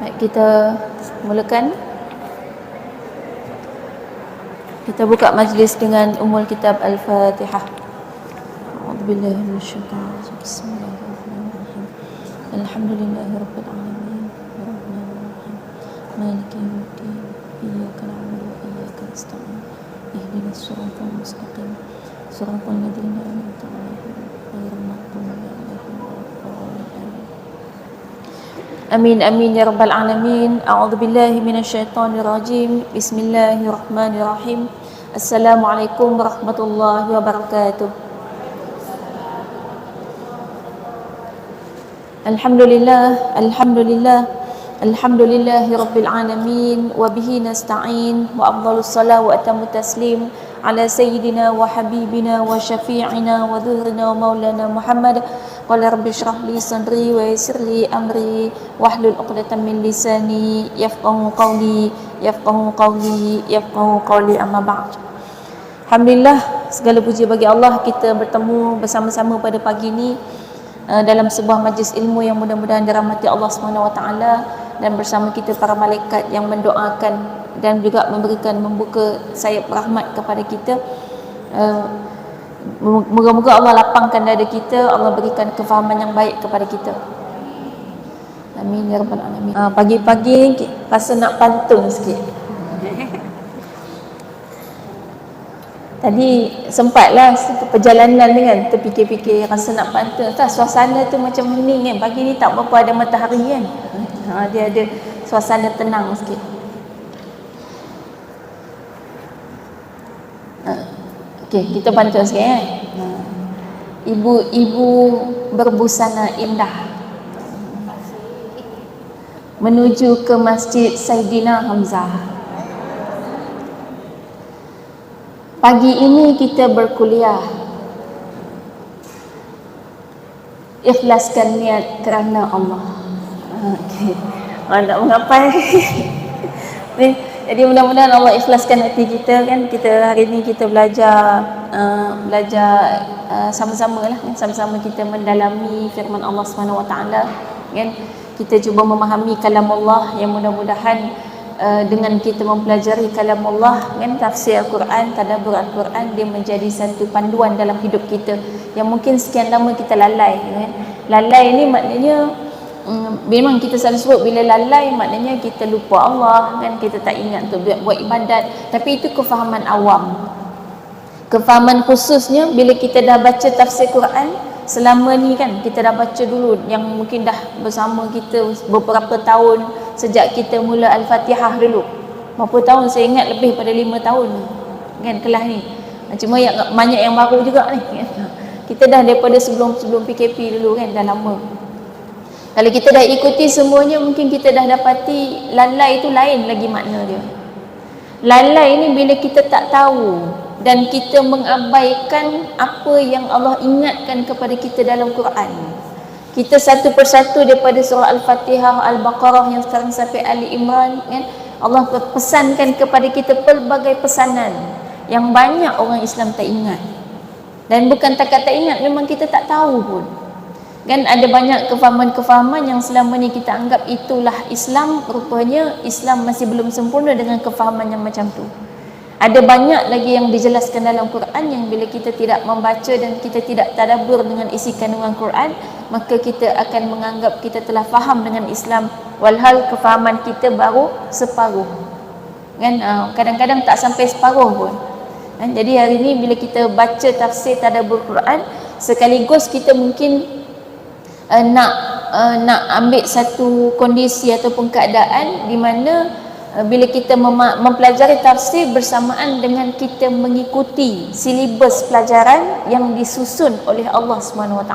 Baik, kita mulakan. Kita buka majlis dengan Ummul Kitab Al-Fatihah. A'udzubillahi minasyaitonir rajim. Bismillahirrahmanirrahim. Alhamdulillahirabbil alamin. Arrahmanirrahim. Maliki yaumiddin. Iyyaka na'budu wa iyyaka nasta'in. Ihdinas siratal mustaqim. Siratal ladzina an'amta 'alaihim ghairil maghdubi 'alaihim waladdallin. Amin amin ya rabbal alamin. A'udzubillahi minasyaitonir rajim. Bismillahirrahmanirrahim. Assalamualaikum warahmatullahi wabarakatuh. Alhamdulillah, alhamdulillah, alhamdulillahi rabbil alamin. Wa bihi nasta'in. Wa afdhalus salat wa atammu taslim ala sayyidina wa habibina wa syafi'ina wa dhuhrina wa maulana Muhammad. Qala rabbi shrah li sadri wa yassir li amri wahlul 'uqdatam min lisani yafqahu qawli amma ba'd. Alhamdulillah, segala puji bagi Allah, kita bertemu bersama-sama pada pagi ini dalam sebuah majlis ilmu yang mudah-mudahan dirahmati Allah SWT, dan bersama kita para malaikat yang mendoakan dan juga membuka sayap rahmat kepada kita. Moga-moga Allah lapangkan dada kita, Allah berikan kefahaman yang baik kepada kita. Amin ya rabbal alamin. Pagi-pagi rasa nak pantun sikit. Tadi sempatlah perjalanan dengan terfikir-fikir rasa nak pantun. Suasana tu macam hening kan. Pagi ni tak berapa ada matahari kan. Dia ada suasana tenang sikit. Okey, kita pantun sikit kan. Ibu-ibu berbusana indah menuju ke Masjid Saidina Hamzah. Pagi ini kita berkuliah, ikhlaskan niat kerana Allah. Okey, nak mengapai. Jadi mudah-mudahan Allah ikhlaskan hati kita kan. Kita hari ini kita belajar sama-sama lah kan? Sama-sama kita mendalami firman Allah SWT kan. Kita cuba memahami kalam Allah, yang mudah-mudahan dengan kita mempelajari kalam Allah kan, tafsir Al-Quran, tadabbur Al-Quran, dia menjadi satu panduan dalam hidup kita yang mungkin sekian lama kita lalai kan. Lalai ni maknanya memang kita selalu sebut bila lalai maknanya kita lupa Allah kan, kita tak ingat untuk buat ibadat. Tapi itu kefahaman awam. Kefahaman khususnya bila kita dah baca tafsir Quran selama ni kan, kita dah baca dulu yang mungkin dah bersama kita beberapa tahun, sejak kita mula Al-Fatihah dulu. Berapa tahun saya ingat, lebih pada 5 tahun kan kelas ni. Cuma banyak yang baru juga ni kan. Kita dah daripada sebelum PKP dulu kan, dah lama. Kalau kita dah ikuti semuanya, mungkin kita dah dapati lalai itu lain lagi makna dia. Lalai ni bila kita tak tahu dan kita mengabaikan apa yang Allah ingatkan kepada kita dalam Quran. Kita satu persatu daripada surah Al-Fatihah, Al-Baqarah yang sekarang sampai Ali Imran kan, Allah pesankan kepada kita pelbagai pesanan yang banyak orang Islam tak ingat. Dan bukan tak ingat, memang kita tak tahu pun. Kan ada banyak kefahaman-kefahaman yang selama ni kita anggap itulah Islam. Rupanya Islam masih belum sempurna dengan kefahaman yang macam tu. Ada banyak lagi yang dijelaskan dalam Quran yang bila kita tidak membaca dan kita tidak tadabbur dengan isi kandungan Quran, maka kita akan menganggap kita telah faham dengan Islam, walhal kefahaman kita baru separuh. Kan kadang-kadang tak sampai separuh pun. Kan? Jadi hari ni bila kita baca tafsir tadabbur Quran, sekaligus kita mungkin nak ambil satu kondisi ataupun keadaan di mana bila kita mempelajari tafsir bersamaan dengan kita mengikuti silibus pelajaran yang disusun oleh Allah SWT.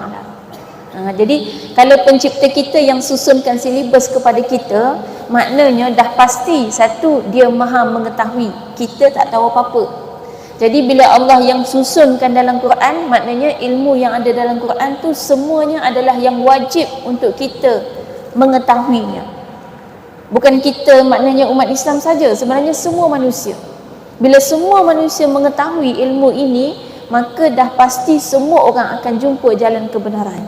Jadi kalau pencipta kita yang susunkan silibus kepada kita, maknanya dah pasti satu, dia maha mengetahui, kita tak tahu apa-apa. Jadi bila Allah yang susunkan dalam Quran, maknanya ilmu yang ada dalam Quran tu semuanya adalah yang wajib untuk kita mengetahuinya. Bukan kita, maknanya umat Islam saja, sebenarnya semua manusia. Bila semua manusia mengetahui ilmu ini, maka dah pasti semua orang akan jumpa jalan kebenaran.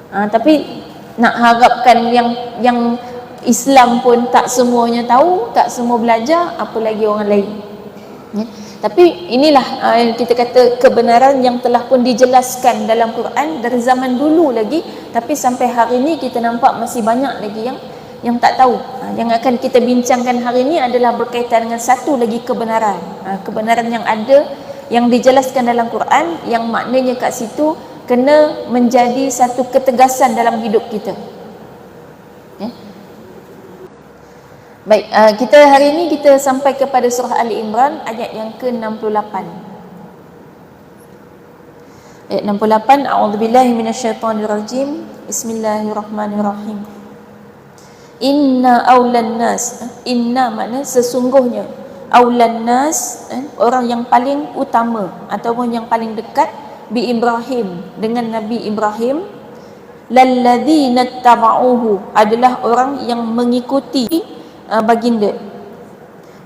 Tapi nak harapkan yang Islam pun tak semuanya tahu, tak semua belajar, apa lagi orang lain. Ya. Tapi inilah kita kata kebenaran yang telah pun dijelaskan dalam Quran dari zaman dulu lagi, tapi sampai hari ini kita nampak masih banyak lagi yang tak tahu. Yang akan kita bincangkan hari ini adalah berkaitan dengan satu lagi kebenaran. Kebenaran yang ada, yang dijelaskan dalam Quran, yang maknanya kat situ kena menjadi satu ketegasan dalam hidup kita. Ya. Baik, kita hari ini kita sampai kepada surah Ali Imran ayat yang ke-68. Ayat 68, a'udzubillahi minasyaitonirrajim. Bismillahirrahmanirrahim. Inna aulan nas, inna makna sesungguhnya, aulan nas, orang yang paling utama ataupun yang paling dekat, bi Ibrahim, dengan Nabi Ibrahim, lalladzina tabauhu, adalah orang yang mengikuti baginda,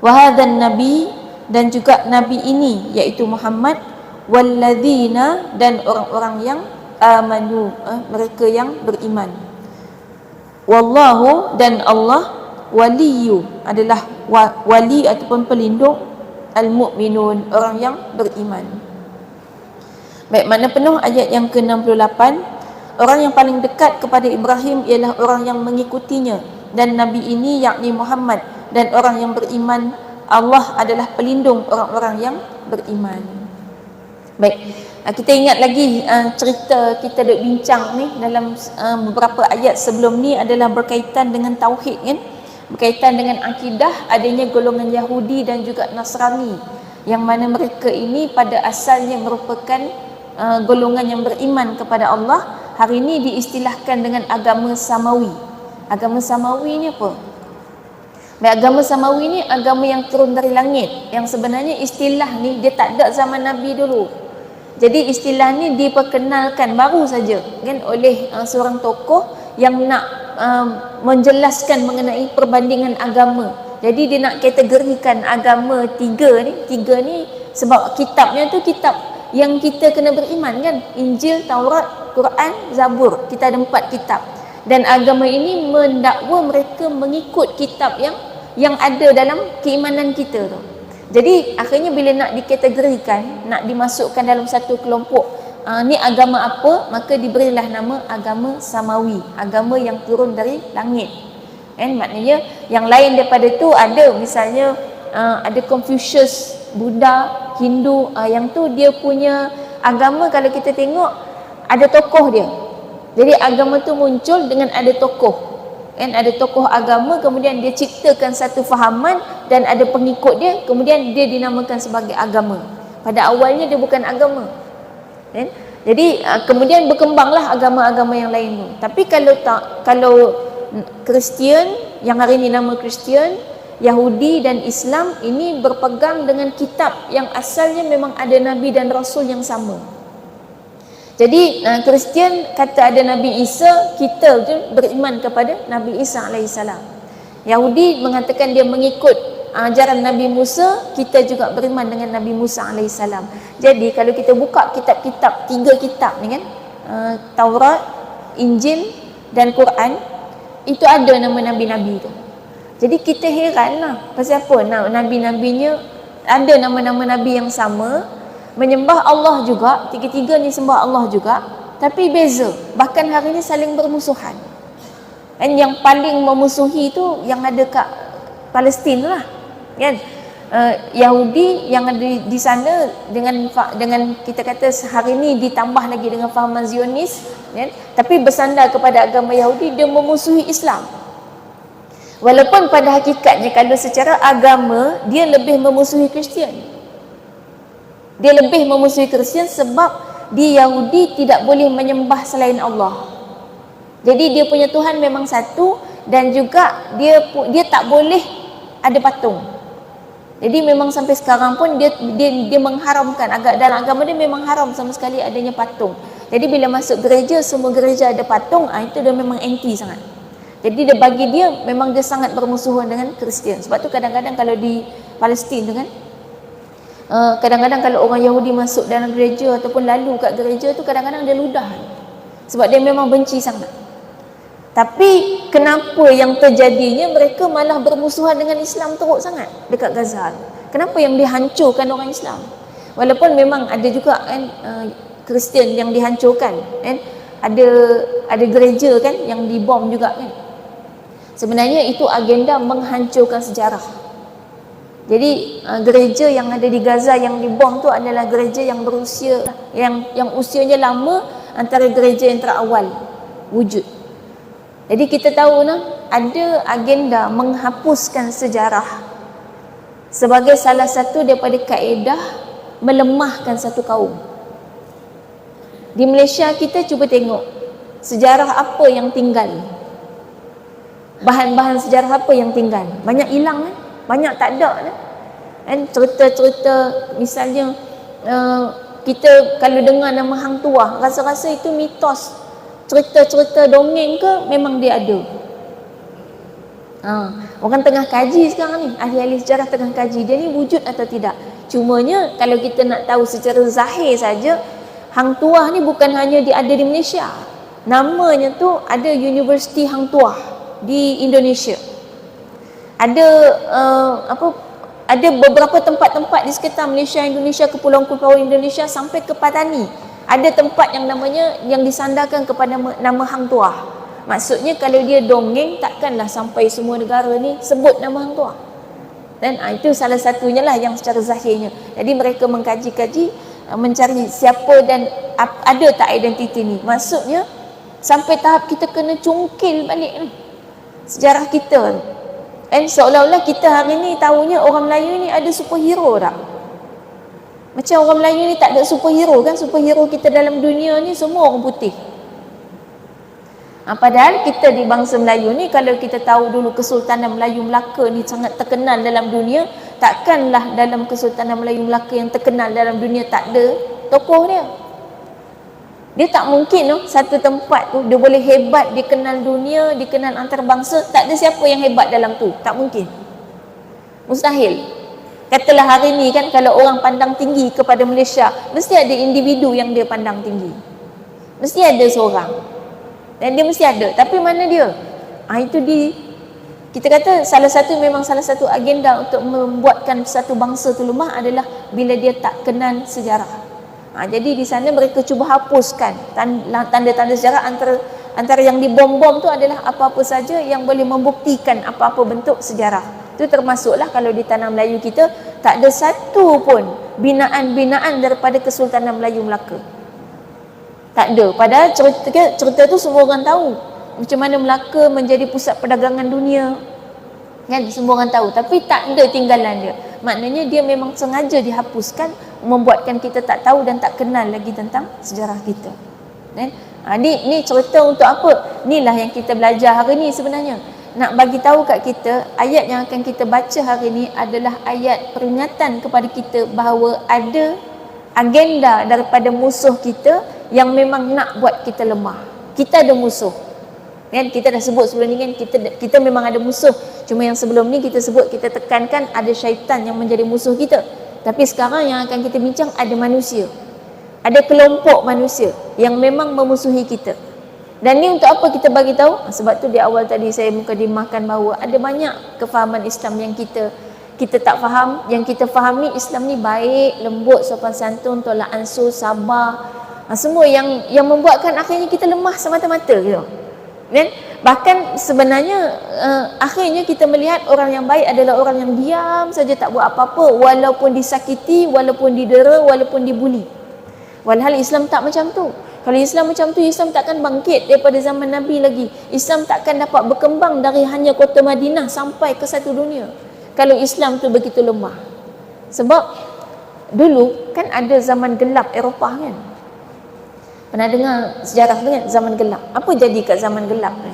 wa hadzan nabi, dan juga nabi ini iaitu Muhammad, walladzina, dan orang-orang yang amanu, mereka yang beriman, wallahu, dan Allah, waliyu, adalah wali ataupun pelindung, al-mu'minun, orang yang beriman. Baik, makna penuh ayat yang ke-68, orang yang paling dekat kepada Ibrahim ialah orang yang mengikutinya, dan Nabi ini yakni Muhammad, dan orang yang beriman, Allah adalah pelindung orang-orang yang beriman. Baik, kita ingat lagi cerita kita duk bincang ni dalam beberapa ayat sebelum ni adalah berkaitan dengan tauhid, kan? Berkaitan dengan akidah adanya golongan Yahudi dan juga Nasrani, yang mana mereka ini pada asalnya merupakan golongan yang beriman kepada Allah. Hari ini diistilahkan dengan agama Samawi. Agama Samawi ni apa? Baik, agama Samawi ni agama yang turun dari langit, yang sebenarnya istilah ni dia tak ada zaman Nabi dulu. Jadi istilah ni diperkenalkan baru saja, kan, oleh seorang tokoh yang nak menjelaskan mengenai perbandingan agama. Jadi dia nak kategorikan agama tiga ni sebab kitabnya tu kitab yang kita kena beriman, kan? Injil, Taurat, Quran, Zabur. Kita ada 4 kitab. Dan agama ini mendakwa mereka mengikut kitab yang ada dalam keimanan kita tu. Jadi akhirnya bila nak dikategorikan, nak dimasukkan dalam satu kelompok, ni agama apa, maka diberilah nama agama Samawi, agama yang turun dari langit. Kan, maknanya yang lain daripada tu ada, misalnya ada Confucius, Buddha, Hindu, yang tu dia punya agama kalau kita tengok ada tokoh dia. Jadi agama tu muncul dengan ada tokoh, kan, ada tokoh agama, kemudian dia ciptakan satu fahaman dan ada pengikut dia, kemudian dia dinamakan sebagai agama. Pada awalnya dia bukan agama, kan? Jadi kemudian berkembanglah agama-agama yang lain tu. Tapi kalau Kristian, yang hari ini nama Kristian, Yahudi dan Islam, ini berpegang dengan kitab yang asalnya memang ada Nabi dan Rasul yang sama. Jadi Kristian kata ada Nabi Isa, kita je beriman kepada Nabi Isa alaihissalam. Yahudi mengatakan dia mengikut ajaran Nabi Musa, kita juga beriman dengan Nabi Musa alaihissalam. Jadi kalau kita buka kitab-kitab, 3 kitab ni, kan, Taurat, Injil dan Quran, itu ada nama Nabi-Nabi tu. Jadi kita heranlah pasal apa Nabi-Nabinya ada nama-nama Nabi yang sama, menyembah Allah juga, tiga-tiga ni sembah Allah juga, tapi beza, bahkan hari ni saling bermusuhan. Dan yang paling memusuhi tu yang ada kat Palestin lah, kan? Yahudi yang ada di sana dengan kita kata hari ni ditambah lagi dengan fahaman Zionis, kan? Tapi bersandar kepada agama Yahudi, dia memusuhi Islam. Walaupun pada hakikatnya kalau secara agama dia lebih memusuhi Kristian. Dia lebih memusuhi Kristian sebab di Yahudi tidak boleh menyembah selain Allah. Jadi dia punya Tuhan memang satu, dan juga dia tak boleh ada patung. Jadi memang sampai sekarang pun dia mengharamkan, dalam agama dia memang haram sama sekali adanya patung. Jadi bila masuk gereja, semua gereja ada patung, itu dia memang anti sangat. Jadi dia bagi dia memang dia sangat bermusuhan dengan Kristian. Sebab tu kadang-kadang kalau di Palestin tu, kan, kadang-kadang kalau orang Yahudi masuk dalam gereja ataupun lalu kat gereja tu, kadang-kadang dia ludah sebab dia memang benci sangat. Tapi kenapa yang terjadinya mereka malah bermusuhan dengan Islam teruk sangat dekat Gaza? Kenapa yang dihancurkan orang Islam? Walaupun memang ada juga kan Kristian yang dihancurkan kan, ada gereja kan yang dibom juga kan. Sebenarnya itu agenda menghancurkan sejarah. Jadi gereja yang ada di Gaza yang dibom tu adalah gereja yang berusia yang usianya lama antara gereja yang terawal wujud. Jadi kita tahu ada agenda menghapuskan sejarah sebagai salah satu daripada kaedah melemahkan satu kaum. Di Malaysia kita cuba tengok sejarah apa yang tinggal. Bahan-bahan sejarah apa yang tinggal? Banyak hilang kan? Banyak tak ada kan? Cerita-cerita misalnya kita kalau dengar nama Hang Tuah, rasa-rasa itu mitos. Cerita-cerita dongeng ke memang dia ada. Orang tengah kaji sekarang ni, ahli-ahli sejarah tengah kaji dia ni wujud atau tidak. Cumanya kalau kita nak tahu secara zahir saja, Hang Tuah ni bukan hanya ada di Malaysia. Namanya tu ada Universiti Hang Tuah di Indonesia. Ada ada beberapa tempat-tempat di sekitar Malaysia, Indonesia, kepulauan-kepulauan Indonesia sampai ke Patani. Ada tempat yang namanya yang disandarkan kepada nama Hang Tuah. Maksudnya kalau dia dongeng, takkanlah sampai semua negara ni sebut nama Hang Tuah. Dan itu salah satunya lah yang secara zahirnya. Jadi mereka mengkaji-kaji, mencari siapa dan ada tak identiti ni. Maksudnya sampai tahap kita kena cungkil balik sejarah kita. Dan seolah-olah kita hari ni tahunya orang Melayu ni ada superhero tak? Macam orang Melayu ni tak ada superhero kan? Superhero kita dalam dunia ni semua orang putih. Padahal kita di bangsa Melayu ni, kalau kita tahu dulu Kesultanan Melayu Melaka ni sangat terkenal dalam dunia, takkanlah dalam Kesultanan Melayu Melaka yang terkenal dalam dunia tak ada tokoh dia. Dia tak mungkin satu tempat tu dia boleh hebat, dikenal dunia, dikenal antarabangsa, tak ada siapa yang hebat dalam tu. Tak mungkin. Mustahil. Katalah hari ni kan, kalau orang pandang tinggi kepada Malaysia, mesti ada individu yang dia pandang tinggi. Mesti ada seorang. Dan dia mesti ada. Tapi mana dia? Itu kita kata salah satu agenda untuk membuatkan satu bangsa tu lemah adalah bila dia tak kenal sejarah. Jadi di sana mereka cuba hapuskan tanda-tanda sejarah. Antara yang dibom-bom tu adalah apa-apa saja yang boleh membuktikan apa-apa bentuk sejarah. Itu termasuklah kalau di tanah Melayu kita tak ada satu pun binaan-binaan daripada Kesultanan Melayu Melaka. Tak ada. Padahal cerita tu semua orang tahu. Macam mana Melaka menjadi pusat perdagangan dunia. Kan semua orang tahu. Tapi tak ada tinggalan dia. Maknanya dia memang sengaja dihapuskan, membuatkan kita tak tahu dan tak kenal lagi tentang sejarah kita. Kan? Ni cerita untuk apa? Inilah yang kita belajar hari ni sebenarnya. Nak bagi tahu kat kita, ayat yang akan kita baca hari ni adalah ayat peringatan kepada kita bahawa ada agenda daripada musuh kita yang memang nak buat kita lemah. Kita ada musuh. Kan kita dah sebut sebelum ni kan, kita memang ada musuh. Cuma yang sebelum ni kita sebut, kita tekankan ada syaitan yang menjadi musuh kita. Tapi sekarang yang akan kita bincang ada manusia. Ada kelompok manusia yang memang memusuhi kita. Dan ni untuk apa kita bagi tahu? Sebab tu di awal tadi saya mukadimahkan bahawa ada banyak kefahaman Islam yang kita tak faham. Yang kita fahami Islam ni baik, lembut, sopan santun, tolak ansur, sabar. Semua yang membuatkan akhirnya kita lemah semata-mata gitu. Kan? Bahkan sebenarnya akhirnya kita melihat orang yang baik adalah orang yang diam saja, tak buat apa-apa walaupun disakiti, walaupun didera, walaupun dibuli. Walhal Islam tak macam tu. Kalau Islam macam tu, Islam takkan bangkit daripada zaman Nabi lagi. Islam takkan dapat berkembang dari hanya kota Madinah sampai ke satu dunia kalau Islam tu begitu lemah. Sebab dulu kan ada zaman gelap Eropah kan. Pernah dengar sejarah tu kan, zaman gelap. Apa jadi kat zaman gelap ni?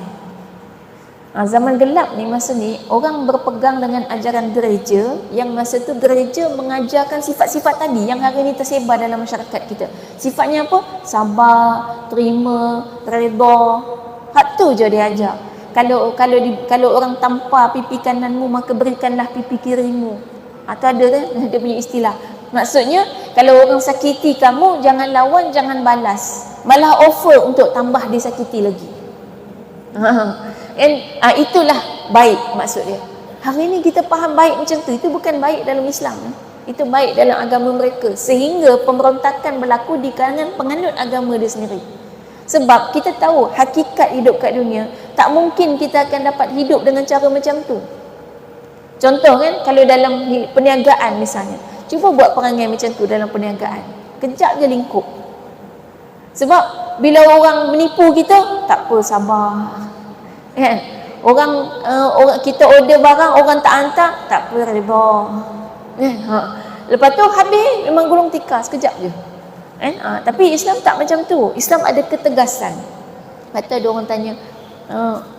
Zaman gelap ni, masa ni orang berpegang dengan ajaran gereja, yang masa tu gereja mengajarkan sifat-sifat tadi yang hari ni tersebar dalam masyarakat kita. Sifatnya apa? Sabar, terima, redha. Hak tu je dia ajar. Kalau orang tampar pipi kananmu, maka berikanlah pipi kirimu. Atau ada kan dia punya istilah. Maksudnya kalau orang sakiti kamu, jangan lawan, jangan balas. Malah offer untuk tambah disakiti lagi. Itulah baik maksud dia. Hari ini kita faham baik macam tu, itu bukan baik dalam Islam. Itu baik dalam agama mereka, sehingga pemberontakan berlaku di kalangan penganut agama dia sendiri. Sebab kita tahu hakikat hidup kat dunia, tak mungkin kita akan dapat hidup dengan cara macam tu. Contoh kan, kalau dalam perniagaan misalnya, cuba buat perangai macam tu dalam perniagaan, kejap je lingkup. Sebab bila orang menipu kita, tak apa, sabar kan. Orang kita order barang, orang tak hantar, tak apa, reda. Lepas tu habis, memang gulung tikar sekejap je. Tapi Islam tak macam tu. Islam ada ketegasan. Lepas tu ada orang tanya,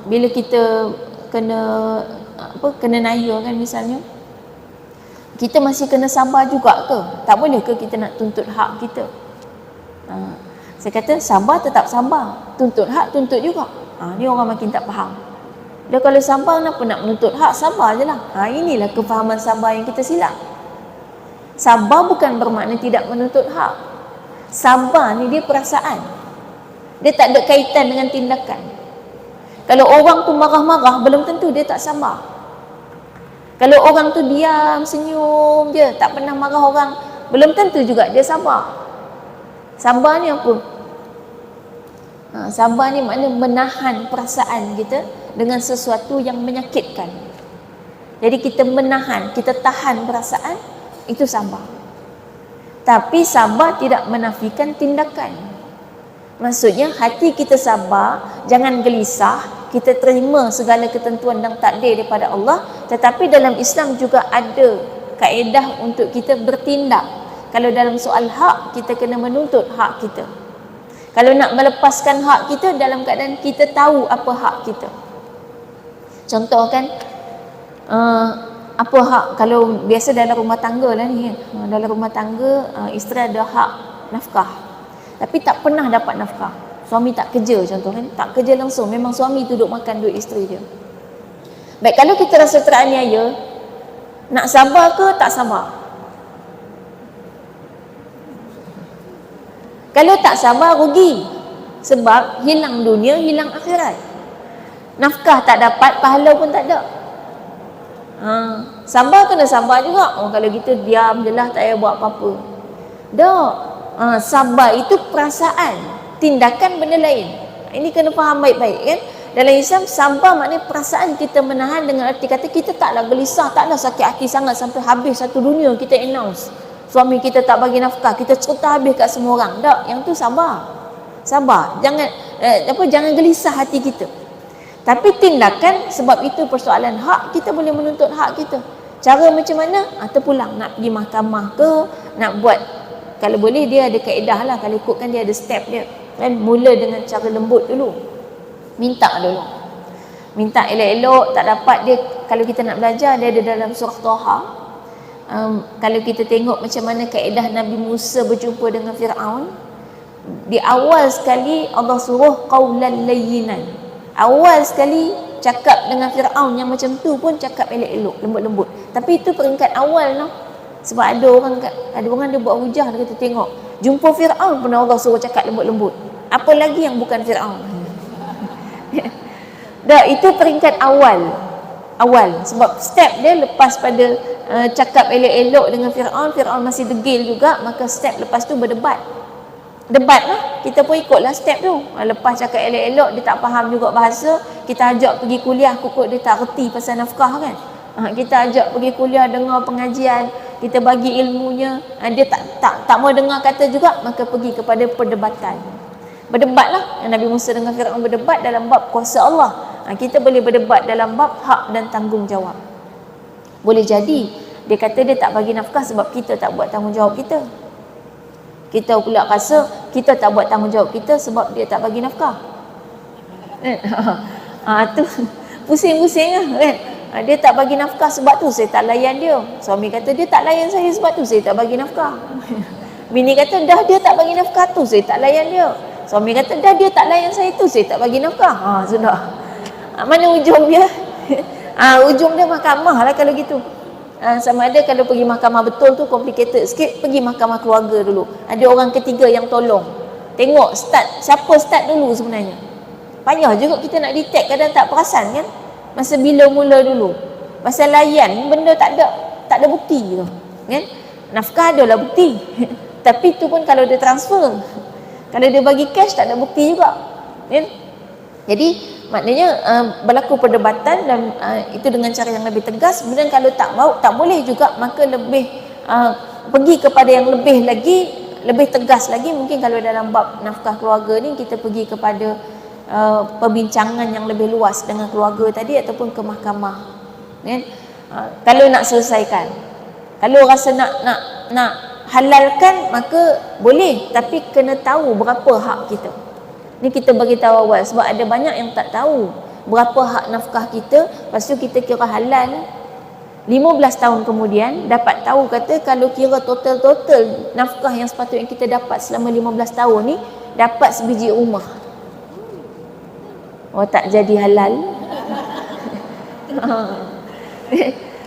bila kita kena naya kan misalnya, kita masih kena sabar juga ke? Tak boleh ke kita nak tuntut hak kita? Saya kata sabar tetap sabar, tuntut hak tuntut juga. Ni orang makin tak faham. Dia kalau sabar, kenapa nak menuntut hak? Sabar je lah. Inilah kefahaman sabar yang kita silap. Sabar bukan bermakna tidak menuntut hak. Sabar ni dia perasaan, dia tak ada kaitan dengan tindakan. Kalau orang tu marah-marah, belum tentu dia tak sabar. Kalau orang tu diam, senyum je, tak pernah marah orang, belum tentu juga dia sabar. Sabar ni apa? Sabar ni makna menahan perasaan kita dengan sesuatu yang menyakitkan. Jadi kita menahan, kita tahan perasaan, itu sabar. Tapi sabar tidak menafikan tindakan. Maksudnya hati kita sabar, jangan gelisah, kita terima segala ketentuan dan takdir daripada Allah. Tetapi dalam Islam juga ada kaedah untuk kita bertindak. Kalau dalam soal hak, kita kena menuntut hak kita. Kalau nak melepaskan hak kita, dalam keadaan kita tahu apa hak kita. Contoh kan, apa hak, kalau biasa dalam rumah tangga lah ni, dalam rumah tangga isteri ada hak nafkah, tapi tak pernah dapat nafkah. Suami tak kerja contoh kan, tak kerja langsung, memang suami tu duk makan duit isteri dia. Baik, kalau kita rasa teraniaya, nak sabar ke tak sabar? Kalau tak sabar, rugi. Sebab hilang dunia, hilang akhirat. Nafkah tak dapat, pahala pun tak ada. Sabar kena sabar juga. Kalau kita diam je lah, tak payah buat apa-apa. Tak. Sabar itu perasaan, tindakan benda lain. Ini kena faham baik-baik kan. Dalam Islam, sabar maknanya perasaan kita menahan, dengan arti kata kita taklah gelisah, taklah sakit hati sangat sampai habis satu dunia kita announce suami kita tak bagi nafkah, kita cerita habis kat semua orang. Tak, yang tu sabar. Sabar. Jangan jangan gelisah hati kita. Tapi tindakan, sebab itu persoalan hak, kita boleh menuntut hak kita. Cara macam mana? Terpulang, nak pergi mahkamah ke, nak buat, kalau boleh dia ada kaedah lah, kalau ikutkan dia ada step dia kan. Mula dengan cara lembut dulu, minta dulu, minta elok-elok, tak dapat dia. Kalau kita nak belajar, dia ada dalam surah Taha. Kalau kita tengok macam mana kaedah Nabi Musa berjumpa dengan Fir'aun, di awal sekali Allah suruh qaulan layyinan. Awal sekali cakap dengan Fir'aun yang macam tu pun cakap elok-elok, lembut-lembut. Tapi itu peringkat awal no. Sebab ada orang dia buat hujah, dia kata tengok, jumpa Fir'aun pun Allah suruh cakap lembut-lembut, apa lagi yang bukan Fir'aun. Dah, itu peringkat awal. Sebab step dia lepas pada cakap elok-elok dengan Fir'aun, Fir'aun masih degil juga, maka step lepas tu berdebat. Debat lah, kita pun ikutlah step tu. Lepas cakap elok-elok, dia tak faham juga bahasa, kita ajak pergi kuliah, kukut dia tak reti pasal nafkah kan. Kita ajak pergi kuliah, dengar pengajian, kita bagi ilmunya, dia tak mau dengar kata juga, maka pergi kepada perdebatan. Berdebatlah. Nabi Musa dengan Fir'aun berdebat dalam bab kuasa Allah. Kita boleh berdebat dalam bab hak dan tanggungjawab. Boleh jadi dia kata dia tak bagi nafkah sebab kita tak buat tanggungjawab kita. Kita pula rasa kita tak buat tanggungjawab kita sebab dia tak bagi nafkah. Tu pusing-pusing lah kan. Dia tak bagi nafkah sebab tu saya tak layan dia. Suami kata dia tak layan saya sebab tu saya tak bagi nafkah. Bini kata dah dia tak bagi nafkah tu saya tak layan dia. Suami kata dah dia tak layan saya tu saya tak bagi nafkah. Sudah. Mana ujung dia? Ujung dia mahkamah lah kalau gitu. Sama ada kalau pergi mahkamah betul tu complicated sikit, pergi mahkamah keluarga dulu. Ada orang ketiga yang tolong. Tengok siapa start dulu sebenarnya. Payah juga kita nak detect, kadang tak perasan kan. Masa bila mula dulu. Pasal layan benda tak ada bukti tu. Kan? Nafkah adalah bukti. Tapi tu pun kalau dia transfer. Kalau dia bagi cash tak ada bukti juga. Kan? Jadi maknanya berlaku perdebatan dan itu dengan cara yang lebih tegas. Kemudian kalau tak boleh juga, maka lebih pergi kepada yang lebih lagi, lebih tegas lagi. Mungkin kalau dalam bab nafkah keluarga ni kita pergi kepada perbincangan yang lebih luas dengan keluarga tadi ataupun ke mahkamah. Kan? Kalau nak selesaikan, kalau rasa nak halalkan, maka boleh, tapi kena tahu berapa hak kita. Ni kita bagi tahu awal sebab ada banyak yang tak tahu berapa hak nafkah kita. Lepas tu kita kira halal, 15 tahun kemudian dapat tahu kata kalau kira total nafkah yang sepatutnya kita dapat selama 15 tahun ni dapat sebiji rumah. Oh, tak jadi halal.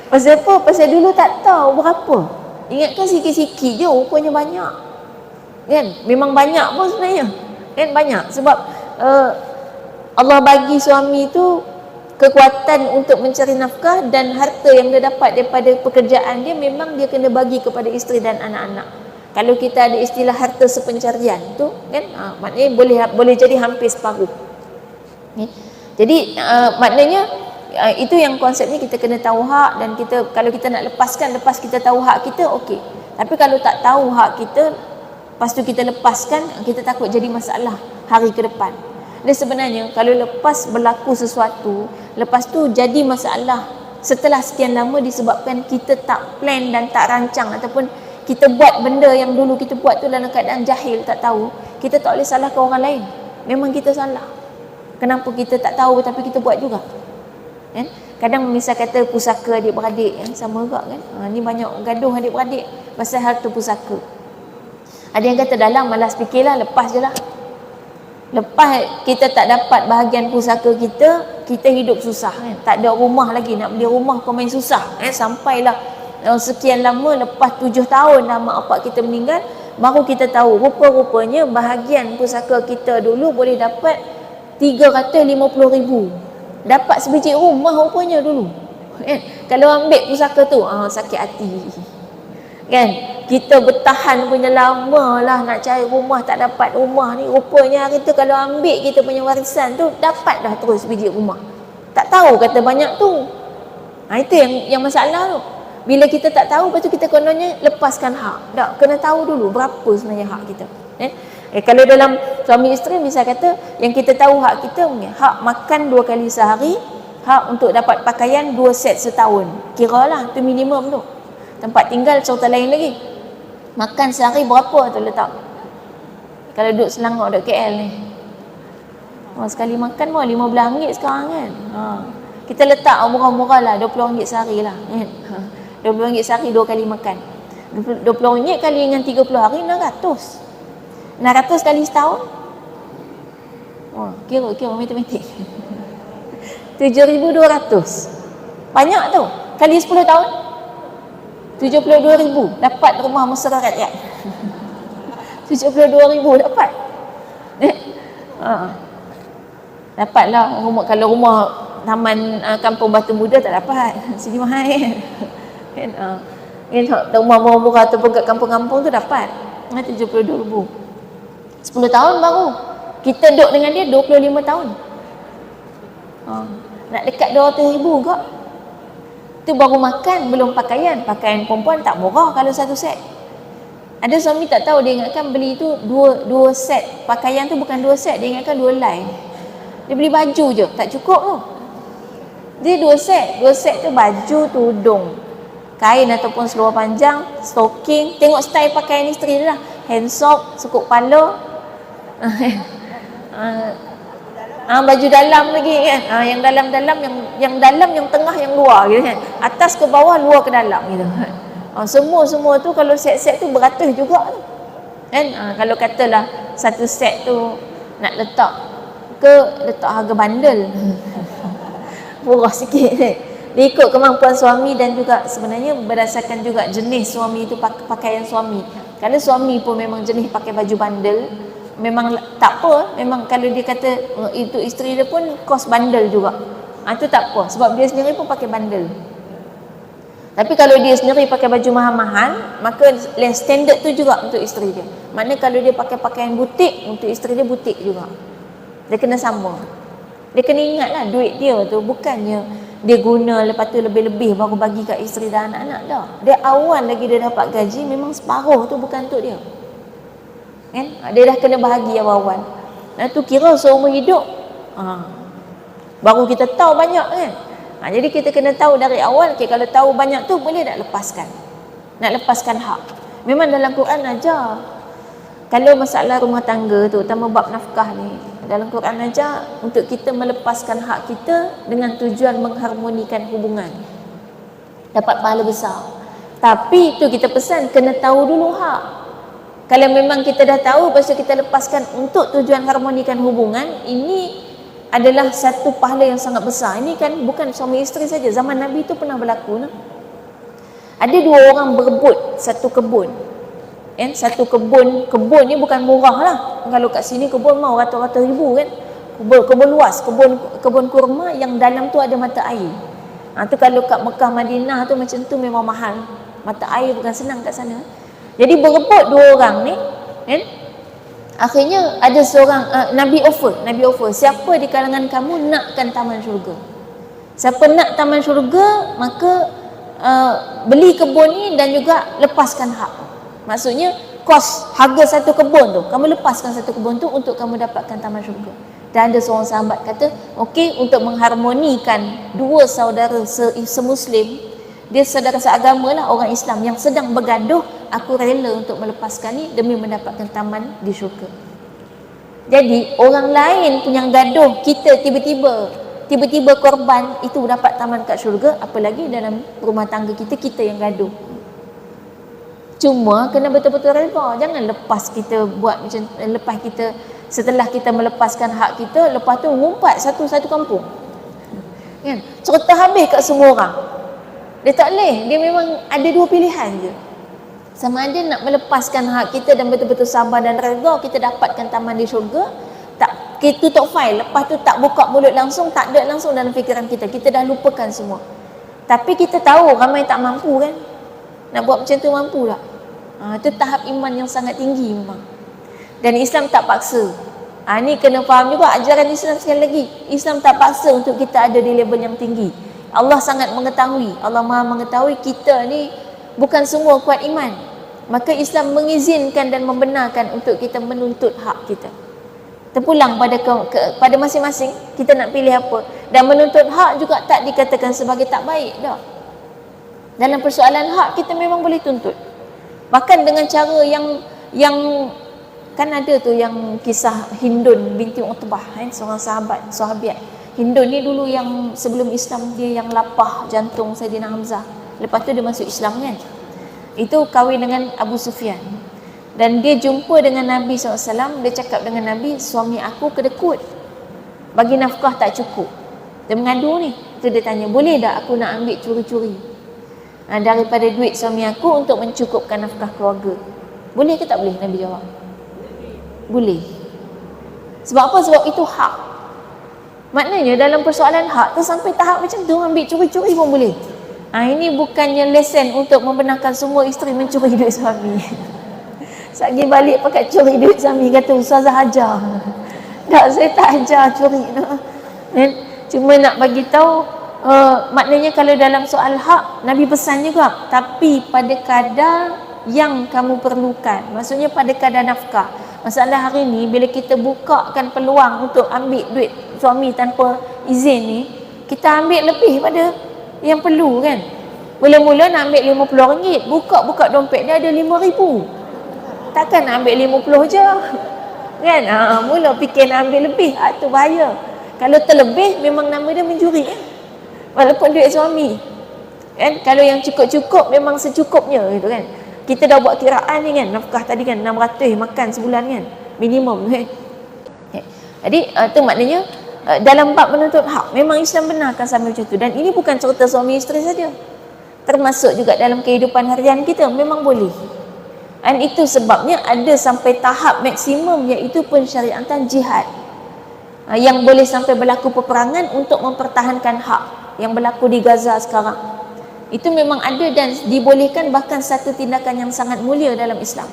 Pasal apa? Pasal dulu tak tahu berapa. Ingatkan sikit-sikit je, rupanya banyak. Kan? Memang banyak pun sebenarnya. Kan banyak. Sebab Allah bagi suami tu kekuatan untuk mencari nafkah, dan harta yang dia dapat daripada pekerjaan dia memang dia kena bagi kepada isteri dan anak-anak. Kalau kita ada istilah harta sepencarian tu kan, maknanya boleh jadi hampir separuh. Jadi maknanya itu yang konsepnya, kita kena tahu hak, dan kita kalau kita nak lepaskan, lepas kita tahu hak kita, okey. Tapi kalau tak tahu hak kita, lepas tu kita lepaskan, kita takut jadi masalah hari ke depan. Dan sebenarnya kalau lepas berlaku sesuatu, lepas tu jadi masalah setelah sekian lama disebabkan kita tak plan dan tak rancang, ataupun kita buat benda yang dulu kita buat tu dalam keadaan jahil, tak tahu, kita tak boleh salahkan orang lain. Memang kita salah. Kenapa kita tak tahu tapi kita buat juga? Kan? Kadang misal kata pusaka adik-beradik, sama juga kan. Ni banyak gaduh adik-beradik pasal harta pusaka. Ada yang kata dalam malas fikirlah, lepas je lah. Lepas kita tak dapat bahagian pusaka kita, kita hidup susah kan. Tak ada rumah lagi, nak beli rumah pun main susah kan. Sampailah sekian lama, lepas 7 tahun dah mak bapak kita meninggal, baru kita tahu rupa-rupanya bahagian pusaka kita dulu boleh dapat 350,000. Dapat sebiji rumah rupanya dulu. Kan? Kalau ambil pusaka tu, sakit hati. Kan? Kita bertahan punya lama lah nak cari rumah, tak dapat rumah ni. Rupanya hari tu kalau ambil kita punya warisan tu, dapat dah terus sebiji rumah. Tak tahu kata banyak tu. Itu yang masalah tu. Bila kita tak tahu, lepas tu kita kononnya lepaskan hak. Tak, kena tahu dulu berapa sebenarnya hak kita. Kalau dalam suami isteri, misal kata yang kita tahu hak kita, hak makan 2 kali sehari, hak untuk dapat pakaian 2 set setahun. Kiralah tu minimum tu. Tempat tinggal cerita lain lagi. Makan sehari berapa tu letak. Kalau duduk Selangor, duduk KL ni, sekali makan pun RM15 sekarang kan. Kita letak murah-murah lah, RM20 sehari lah kan. RM20 sehari 2 kali makan. RM20 kali dengan 30 hari, 600. 600 kali setahun. Kira matematik. 7,200. Banyak tu. Kali 10 tahun, 72,000 dapat rumah mesra rakyat. 72,000 dapat. Dapatlah rumah. Kalau rumah taman Kampung Batu Muda tak dapat. Sini mahal kan. Rumah murah-murah ataupun kat kampung-kampung tu dapat 72,000. 10 tahun baru. Kita duduk dengan dia 25 tahun. Nak dekat 200,000 kot. Tu baru makan, belum pakaian. Pakaian perempuan tak murah kalau satu set. Ada suami tak tahu, dia ingatkan beli tu dua set. Pakaian tu bukan 2 set, dia ingatkan 2 line. Dia beli baju je, tak cukup tu. Dia 2 set. 2 set tu baju, tudung, kain ataupun seluar panjang, stocking. Tengok style pakaian isteri dia lah. Handsock, sekuk kepala, baju dalam lagi kan. Yang dalam-dalam, yang dalam, yang tengah, yang luar gitu kan. Atas ke bawah, luar ke dalam gitu. Semua tu kalau set-set tu beratus juga tu. Kan? Kalau katalah satu set tu nak letak harga bandel. Murah sikit kan. Dia ikut kemampuan suami, dan juga sebenarnya berdasarkan juga jenis suami itu, pakaian suami. Kalau suami pun memang jenis pakai baju bandel, memang tak apa, memang kalau dia kata itu isteri dia pun kos bandel juga, itu tak apa sebab dia sendiri pun pakai bandel. Tapi kalau dia sendiri pakai baju mahal-mahal, maka standard tu juga untuk isteri dia. Maknanya kalau dia pakai pakaian butik, untuk isteri dia butik juga. Dia kena sama. Dia kena ingatlah duit dia tu bukannya dia guna lepas tu lebih-lebih baru bagi kat isteri dan anak-anak dah. Dia awal lagi dia dapat gaji, memang separuh tu bukan untuk dia. Kan? Dia dah kena bahagi awal-awal. Nah tu kira seumur hidup. Baru kita tahu banyak kan. Jadi kita kena tahu dari awal, kalau tahu banyak tu boleh nak lepaskan. Nak lepaskan hak. Memang dalam Quran ajar. Kalau masalah rumah tangga tu, terutama bab nafkah ni, dalam Quran ajar untuk kita melepaskan hak kita dengan tujuan mengharmonikan hubungan. Dapat pahala besar. Tapi tu kita pesan kena tahu dulu hak. Kalau memang kita dah tahu, lepas tu kita lepaskan untuk tujuan harmonikan hubungan, ini adalah satu pahala yang sangat besar. Ini kan bukan suami isteri saja. Zaman Nabi tu pernah berlaku. Ada dua orang berebut satu kebun. Satu kebun ni bukan murah lah. Kalau kat sini kebun mau ratus-ratus ribu kan. Kebun luas, kebun kurma yang dalam tu ada mata air. Tu kalau kat Mekah Madinah tu macam tu memang mahal. Mata air bukan senang kat sana. Jadi berebut dua orang ni, kan? Akhirnya ada seorang Nabi offer, siapa di kalangan kamu nakkan taman syurga? Siapa nak taman syurga, maka beli kebun ni dan juga lepaskan hak. Maksudnya kos harga satu kebun tu, kamu lepaskan satu kebun tu untuk kamu dapatkan taman syurga. Dan ada seorang sahabat kata, okey, untuk mengharmonikan dua saudara semuslim, dia saudara seagama lah, orang Islam yang sedang bergaduh, aku rela untuk melepaskan ni demi mendapatkan taman di syurga. Jadi orang lain punya gaduh, kita tiba-tiba korban itu dapat taman kat syurga, apalagi dalam rumah tangga kita yang gaduh. Cuma kena betul-betul reda. Jangan lepas kita buat macam, lepas kita, setelah kita melepaskan hak kita, lepas tu ngumpat satu-satu kampung, kan? Cerita habis kat semua orang. Dia tak boleh. Dia memang ada dua pilihan je. Sama ada nak melepaskan hak kita dan betul-betul sabar dan reda, kita dapatkan taman di syurga. Tak, kita tutup file, lepas tu tak buka mulut langsung, tak ada langsung dalam fikiran kita. Kita dah lupakan semua. Tapi kita tahu ramai tak mampu kan. Nak buat macam tu mampu tak? Itu tahap iman yang sangat tinggi memang. Dan Islam tak paksa. Ni kena faham juga ajaran Islam. Sekali lagi, Islam tak paksa untuk kita ada di level yang tinggi. Allah sangat mengetahui, Allah Maha mengetahui kita ni bukan semua kuat iman. Maka Islam mengizinkan dan membenarkan untuk kita menuntut hak kita. Terpulang pada masing-masing, kita nak pilih apa. Dan menuntut hak juga tak dikatakan sebagai tak baik dah. Dalam persoalan hak kita memang boleh tuntut. Bahkan dengan cara yang kan ada tu yang kisah Hindun binti Utbah, seorang sahabiat. Hindun ni dulu yang sebelum Islam, dia yang lapah jantung Saidina Hamzah. Lepas tu dia masuk Islam kan. Itu kahwin dengan Abu Sufyan. Dan dia jumpa dengan Nabi SAW. Dia cakap dengan Nabi, suami aku kedekut, bagi nafkah tak cukup. Dia mengadu ni. Itu dia tanya, boleh tak aku nak ambil curi-curi daripada duit suami aku untuk mencukupkan nafkah keluarga? Boleh ke tak boleh? Nabi jawab, boleh. Sebab apa? Sebab itu hak. Maknanya dalam persoalan hak tu sampai tahap macam tu, ambil curi-curi pun boleh. Ini bukannya lesen untuk membenarkan semua isteri mencuri duit suami. Sagi balik pakai curi duit suami, kata ustazah ajar. Tak, saya tak ajar curi. Cuma nak bagi tahu, maknanya kalau dalam soal hak, Nabi pesan juga, tapi pada kadar yang kamu perlukan. Maksudnya pada kadar nafkah. Masalah hari ni, bila kita bukakan peluang untuk ambil duit suami tanpa izin ni, kita ambil lebih pada yang perlu kan. Mula-mula nak ambil RM50, buka dompet dia ada RM5,000. Takkan nak ambil 50 je kan. Mula fikir nak ambil lebih, tu bahaya. Kalau terlebih memang nama dia mencuri kan? Walaupun duit suami kan. Kalau yang cukup-cukup memang secukupnya gitu kan. Kita dah buat kiraan ni kan, nafkah tadi kan 600 makan sebulan kan, minimum kan. Jadi tu maknanya dalam bab menuntut hak memang Islam benarkan sampai macam tu. Dan ini bukan cerita suami isteri saja, termasuk juga dalam kehidupan harian kita memang boleh. Dan itu sebabnya ada sampai tahap maksimum, iaitu pensyariatan jihad, yang boleh sampai berlaku peperangan untuk mempertahankan hak yang berlaku di Gaza sekarang. Itu memang ada dan dibolehkan, bahkan satu tindakan yang sangat mulia dalam Islam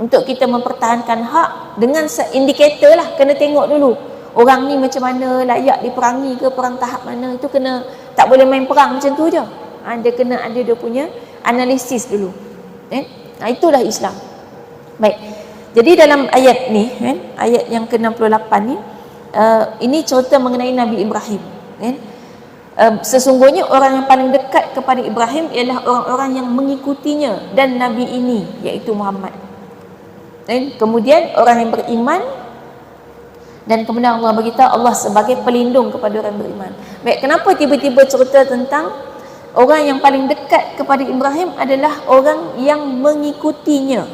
untuk kita mempertahankan hak dengan indikator lah. Kena tengok dulu orang ni macam mana, layak diperangi ke, perang tahap mana. Itu kena, tak boleh main perang macam tu je. Dia kena ada dia punya analisis dulu. Itulah Islam. Baik, jadi dalam ayat ni, ayat yang ke-68 ni, ini cerita mengenai Nabi Ibrahim. Sesungguhnya orang yang paling dekat kepada Ibrahim ialah orang-orang yang mengikutinya dan Nabi ini, iaitu Muhammad. Kemudian orang yang beriman, dan kemudian Allah beritahu Allah sebagai pelindung kepada orang beriman. Baik, kenapa tiba-tiba cerita tentang orang yang paling dekat kepada Ibrahim adalah orang yang mengikutinya?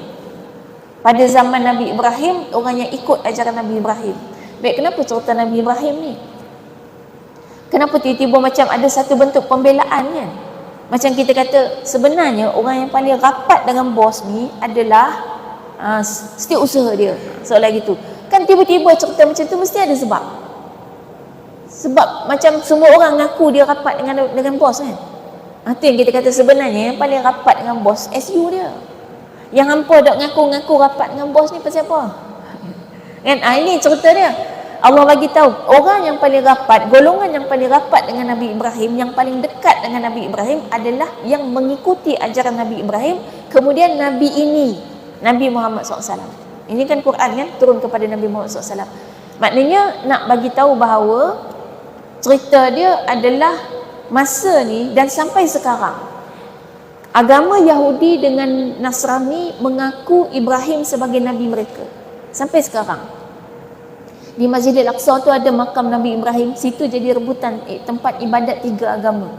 Pada zaman Nabi Ibrahim, orang yang ikut ajaran Nabi Ibrahim. Baik, kenapa cerita Nabi Ibrahim ni? Kenapa tiba-tiba macam ada satu bentuk pembelaan kan? Macam kita kata sebenarnya orang yang paling rapat dengan bos ni adalah setiausaha dia, soalan gitu. Kan tiba-tiba cerita macam tu mesti ada sebab. Sebab macam semua orang ngaku dia rapat dengan bos kan? Itu yang kita kata sebenarnya yang paling rapat dengan bos SU dia. Yang hampa dok ngaku-ngaku rapat dengan bos ni pasal apa? Kan? Ini cerita dia. Allah bagi tahu orang yang paling rapat, golongan yang paling rapat dengan Nabi Ibrahim, yang paling dekat dengan Nabi Ibrahim adalah yang mengikuti ajaran Nabi Ibrahim. Kemudian Nabi ini, Nabi Muhammad SAW. Ini kan Quran kan turun kepada Nabi Muhammad SAW. Maknanya nak bagi tahu bahawa cerita dia adalah masa ni dan sampai sekarang. Agama Yahudi dengan Nasrani mengaku Ibrahim sebagai Nabi mereka. Sampai sekarang. Di Masjidil Aqsa tu ada makam Nabi Ibrahim. Situ jadi rebutan tempat ibadat tiga agama.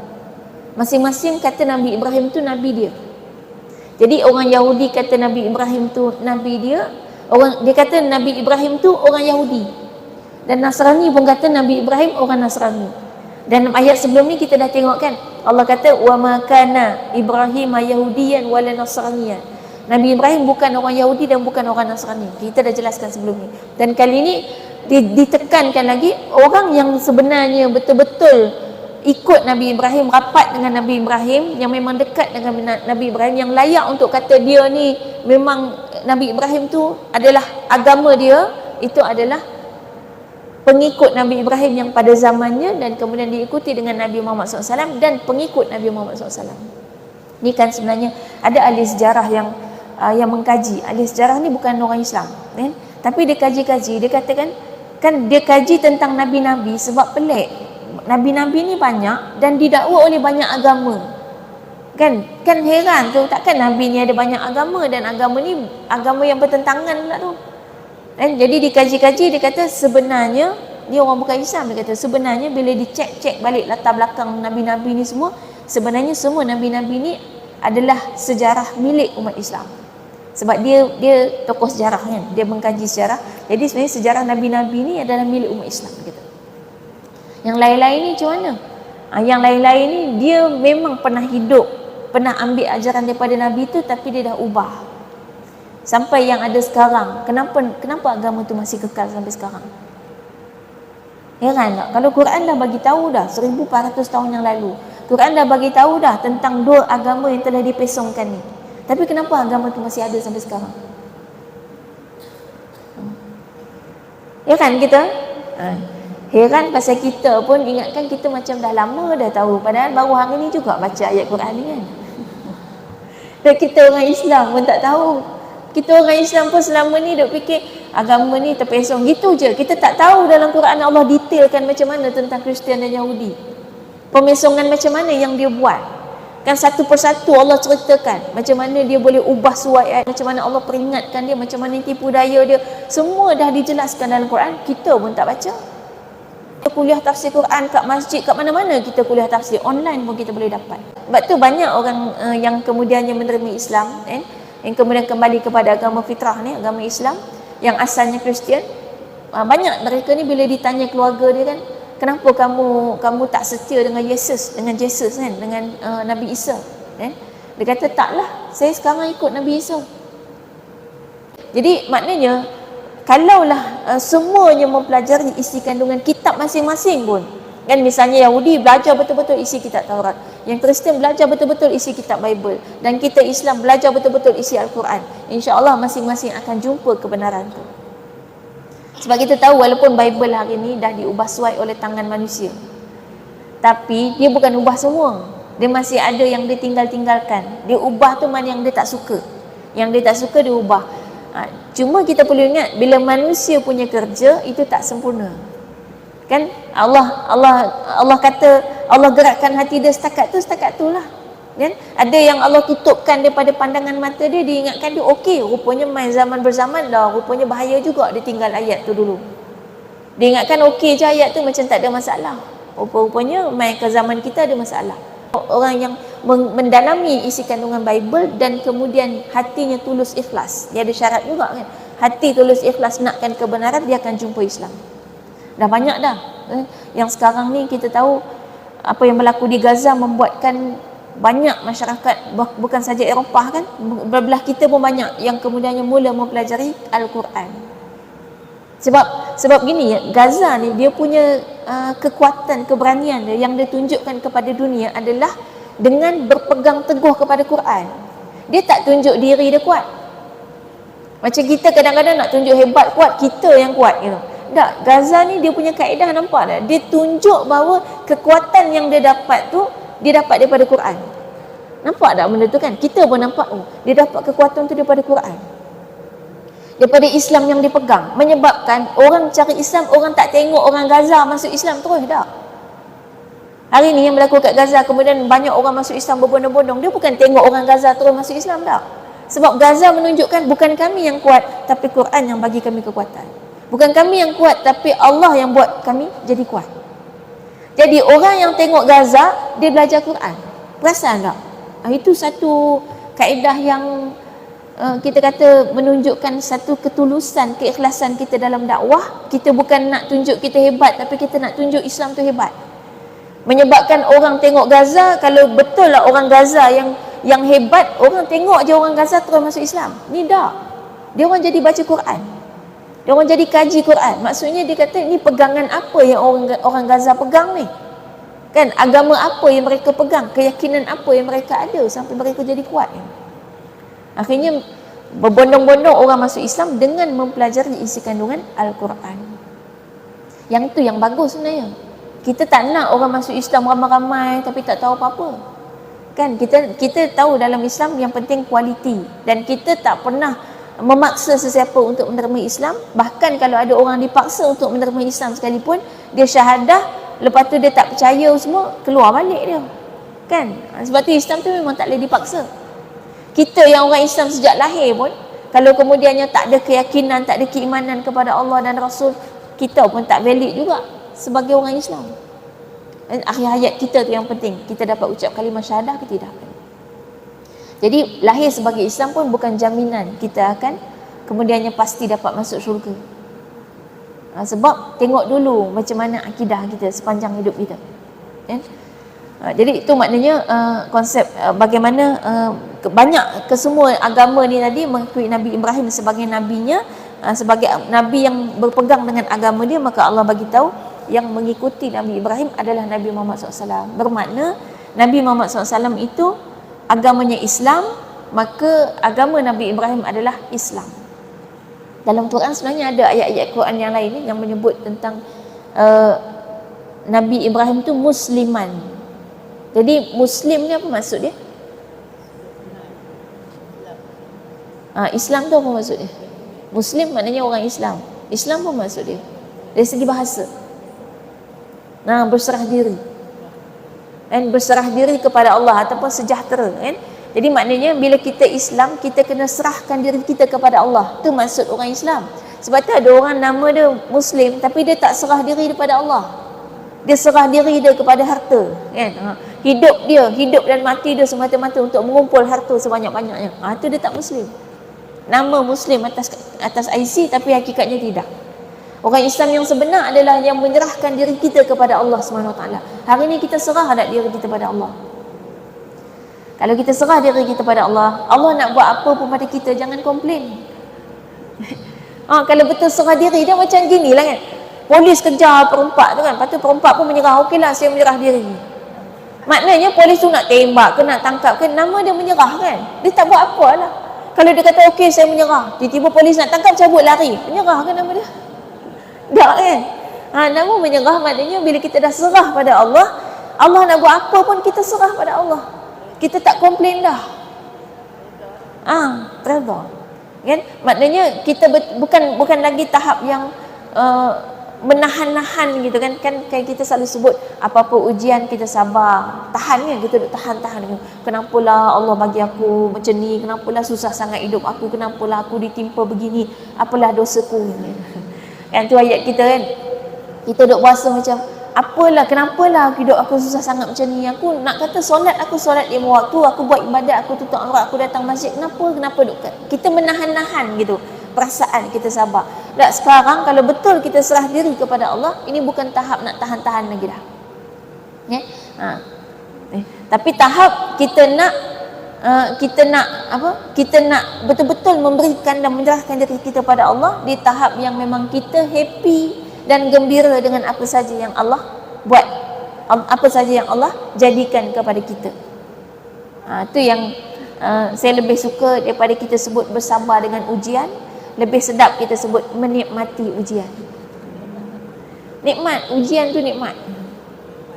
Masing-masing kata Nabi Ibrahim tu Nabi dia. Jadi orang Yahudi kata Nabi Ibrahim tu Nabi dia. Dia kata Nabi Ibrahim tu orang Yahudi. Dan Nasrani pun kata Nabi Ibrahim orang Nasrani. Dan ayat sebelum ni kita dah tengok kan, Allah kata wa ma kana Ibrahim yahudiyan wala nasraniyan. Nabi Ibrahim bukan orang Yahudi dan bukan orang Nasrani. Kita dah jelaskan sebelum ni. Dan kali ni ditekankan lagi orang yang sebenarnya betul-betul ikut Nabi Ibrahim, rapat dengan Nabi Ibrahim, yang memang dekat dengan Nabi Ibrahim, yang layak untuk kata dia ni memang Nabi Ibrahim tu adalah agama dia, itu adalah pengikut Nabi Ibrahim yang pada zamannya dan kemudian diikuti dengan Nabi Muhammad SAW dan pengikut Nabi Muhammad SAW. Ni kan sebenarnya ada ahli sejarah yang mengkaji. Ahli sejarah ni bukan orang Islam, tapi dia kaji-kaji, dia katakan kan dia kaji tentang nabi-nabi sebab pelik. Nabi-nabi ni banyak dan didakwa oleh banyak agama. Kan heran tu, takkan nabi ni ada banyak agama dan agama ni agama yang bertentangan pula tu. Jadi dikaji-kaji, dia kata sebenarnya dia orang bukan Islam, dia kata sebenarnya bila dicek-cek balik latar belakang nabi-nabi ni semua, sebenarnya semua nabi-nabi ni adalah sejarah milik umat Islam. Sebab dia tokoh sejarah kan, dia mengkaji sejarah. Jadi sebenarnya sejarah nabi-nabi ni adalah milik umat Islam gitu. Yang lain-lain ni macam mana? Yang lain-lain ni dia memang pernah hidup, pernah ambil ajaran daripada nabi tu, tapi dia dah ubah sampai yang ada sekarang. Kenapa agama tu masih kekal sampai sekarang? Heran tak? Kalau Quran dah bagi tahu dah 1400 tahun yang lalu, Quran dah bagi tahu dah tentang dua agama yang telah dipesongkan ni. Tapi kenapa agama tu masih ada sampai sekarang? Ya kan kita? Heran pasal kita pun ingatkan kita macam dah lama dah tahu. Padahal baru hari ni juga baca ayat Quran ni kan. Dan kita orang Islam pun tak tahu. Kita orang Islam pun selama ni duk fikir agama ni terpesong. Gitu je. Kita tak tahu dalam Quran Allah detailkan macam mana tentang Kristian dan Yahudi. Pemesongan macam mana yang dia buat. Kan satu persatu Allah ceritakan macam mana dia boleh ubah suai ayat, macam mana Allah peringatkan dia, macam mana tipu daya dia. Semua dah dijelaskan dalam Quran, kita pun tak baca. Kita kuliah tafsir Quran kat masjid, kat mana-mana kita kuliah tafsir, online pun kita boleh dapat. Sebab tu banyak orang yang kemudiannya menerima Islam, yang kemudian kembali kepada agama fitrah ni, agama Islam yang asalnya Kristian. Banyak mereka ni bila ditanya keluarga dia kan, kenapa kamu tak setia dengan Yesus kan, dengan Nabi Isa, dia kata taklah, saya sekarang ikut Nabi Isa. Jadi maknanya kalaulah semuanya mempelajari isi kandungan kitab masing-masing pun, kan misalnya Yahudi belajar betul-betul isi kitab Taurat, yang Kristian belajar betul-betul isi kitab Bible, dan kita Islam belajar betul-betul isi Al-Quran, insya-Allah masing-masing akan jumpa kebenaran tu. Sebab kita tahu walaupun Bible hari ni dah diubah suai oleh tangan manusia, tapi dia bukan ubah semua. Dia masih ada yang dia tinggalkan. Dia ubah tu mana yang dia tak suka. Yang dia tak suka dia ubah. Cuma kita perlu ingat, bila manusia punya kerja itu tak sempurna. Kan Allah kata, Allah gerakkan hati dia setakat tu lah. Kan? Ada yang Allah tutupkan daripada pandangan mata dia, dia ingatkan dia okey, rupanya main zaman berzaman dah, rupanya bahaya juga dia tinggal ayat tu dulu. Dia ingatkan okey je ayat tu, macam tak ada masalah. Rupanya main ke zaman kita ada masalah. Orang yang mendalami isi kandungan Bible dan kemudian hatinya tulus ikhlas, dia ada syarat juga kan, hati tulus ikhlas nakkan kebenaran, dia akan jumpa Islam. Dah banyak dah yang sekarang ni kita tahu apa yang berlaku di Gaza membuatkan banyak masyarakat, bukan saja Eropah kan, belah kita pun banyak yang kemudiannya mula mempelajari Al-Quran. Sebab gini ya, Gaza ni dia punya kekuatan, keberanian dia yang dia tunjukkan kepada dunia adalah dengan berpegang teguh kepada Quran. Dia tak tunjuk diri dia kuat. Macam kita kadang-kadang nak tunjuk hebat kuat, kita yang kuat gitu. Tak, Gaza ni dia punya kaedah, nampak tak? Dia tunjuk bahawa kekuatan yang dia dapat tu, dia dapat daripada Quran. Nampak tak benda tu kan? Kita pun nampak, dia dapat kekuatan tu daripada Quran, daripada Islam yang dipegang. Menyebabkan orang cari Islam, orang tak tengok orang Gaza masuk Islam terus dah. Hari ni yang berlaku kat Gaza, kemudian banyak orang masuk Islam berbondong-bondong, dia bukan tengok orang Gaza terus masuk Islam dah. Sebab Gaza menunjukkan bukan kami yang kuat, tapi Quran yang bagi kami kekuatan. Bukan kami yang kuat, tapi Allah yang buat kami jadi kuat. Jadi orang yang tengok Gaza, dia belajar Quran. Perasan tak? Itu satu kaedah yang kita kata menunjukkan satu ketulusan, keikhlasan kita dalam dakwah. Kita bukan nak tunjuk kita hebat, tapi kita nak tunjuk Islam tu hebat. Menyebabkan orang tengok Gaza, kalau betul lah orang Gaza yang hebat, orang tengok je orang Gaza terus masuk Islam. Ni dah. Dia orang jadi baca Quran. Dia orang jadi kaji Quran. Maksudnya dia kata, ni pegangan apa yang orang Gaza pegang ni? Kan, agama apa yang mereka pegang? Keyakinan apa yang mereka ada sampai mereka jadi kuat? Akhirnya berbondong-bondong orang masuk Islam dengan mempelajari isi kandungan Al-Quran. Yang tu yang bagus sebenarnya. Kita tak nak orang masuk Islam ramai-ramai tapi tak tahu apa-apa. Kan, kita tahu dalam Islam yang penting kualiti, dan kita tak pernah memaksa sesiapa untuk menerima Islam. Bahkan kalau ada orang dipaksa untuk menerima Islam sekalipun, dia syahadah, lepas tu dia tak percaya semua, keluar balik dia. Kan? Sebab tu Islam tu memang tak boleh dipaksa. Kita yang orang Islam sejak lahir pun, kalau kemudiannya tak ada keyakinan, tak ada keimanan kepada Allah dan Rasul, kita pun tak valid juga sebagai orang Islam. Dan akhir hayat kita tu yang penting, kita dapat ucap kalimah syahadah ke tidak. Jadi lahir sebagai Islam pun bukan jaminan kita akan kemudiannya pasti dapat masuk syurga. Sebab tengok dulu macam mana akidah kita sepanjang hidup kita. Jadi itu maknanya konsep bagaimana banyak kesemua agama ni tadi mengakui Nabi Ibrahim sebagai nabinya, sebagai nabi yang berpegang dengan agama dia, maka Allah bagi tahu yang mengikuti Nabi Ibrahim adalah Nabi Muhammad SAW. Bermakna Nabi Muhammad SAW itu agamanya Islam, maka agama Nabi Ibrahim adalah Islam. Dalam Quran sebenarnya ada ayat-ayat Quran yang lain yang menyebut tentang Nabi Ibrahim tu musliman. Jadi Muslim ni apa maksud dia? Islam tu apa maksud dia? Muslim maknanya orang Islam. Islam apa maksud dia? Dari segi bahasa. Berserah diri. Dan berserah diri kepada Allah ataupun sejahtera. Kan? Jadi maknanya bila kita Islam, kita kena serahkan diri kita kepada Allah. Itu maksud orang Islam. Sebab tu ada orang nama dia Muslim tapi dia tak serah diri kepada Allah. Dia serah diri dia kepada harta, kan? Hidup dan mati dia semata-mata untuk mengumpul harta sebanyak-banyaknya. Itu dia tak Muslim. Nama Muslim atas IC tapi hakikatnya tidak. Orang Islam yang sebenar adalah yang menyerahkan diri kita kepada Allah SWT. Hari ini kita serah tak diri kita pada Allah? Kalau kita serah diri kita pada Allah, Allah nak buat apa pun pada kita, jangan komplain. Kalau betul serah diri dia macam gini lah kan. Polis kejar perempat tu kan, lepas tu perempat pun menyerah, okeylah saya menyerah diri. Maknanya polis tu nak tembak ke nak tangkap ke, nama dia menyerah kan. Dia tak buat apa lah. Kalau dia kata okey saya menyerah, tiba-tiba polis nak tangkap, cabut lari, menyerah ke nama dia? Tak kan. Nama menyerah maknanya bila kita dah serah pada Allah, Allah nak buat apa pun kita serah pada Allah. Kita tak komplain dah. Redha. Kan? Maknanya kita bukan lagi tahap yang menahan-nahan gitu kan. Kayak kita selalu sebut apa-apa ujian kita sabar, tahan kan, kita duk tahan-tahan. Kenapalah Allah bagi aku macam ni, kenapalah susah sangat hidup aku, kenapalah aku ditimpa begini, apalah dosaku ni. Kan tu ayat kita kan. Kita duk puasa macam apalah, kenapalah hidup aku susah sangat macam ni. Aku nak kata solat, aku solat 5 waktu, aku buat ibadat, aku tutup aurat, aku datang masjid. Kenapa duk kita menahan-nahan gitu perasaan kita sabar. Tak, sekarang kalau betul kita serah diri kepada Allah, ini bukan tahap nak tahan-tahan lagi dah. Ya? Tapi tahap kita nak kita nak betul-betul memberikan dan menyerahkan diri kita pada Allah di tahap yang memang kita happy dan gembira dengan apa saja yang Allah buat, apa saja yang Allah jadikan kepada kita. Itu yang saya lebih suka daripada kita sebut bersabar dengan ujian. Lebih sedap kita sebut menikmati ujian. Nikmat, ujian tu nikmat.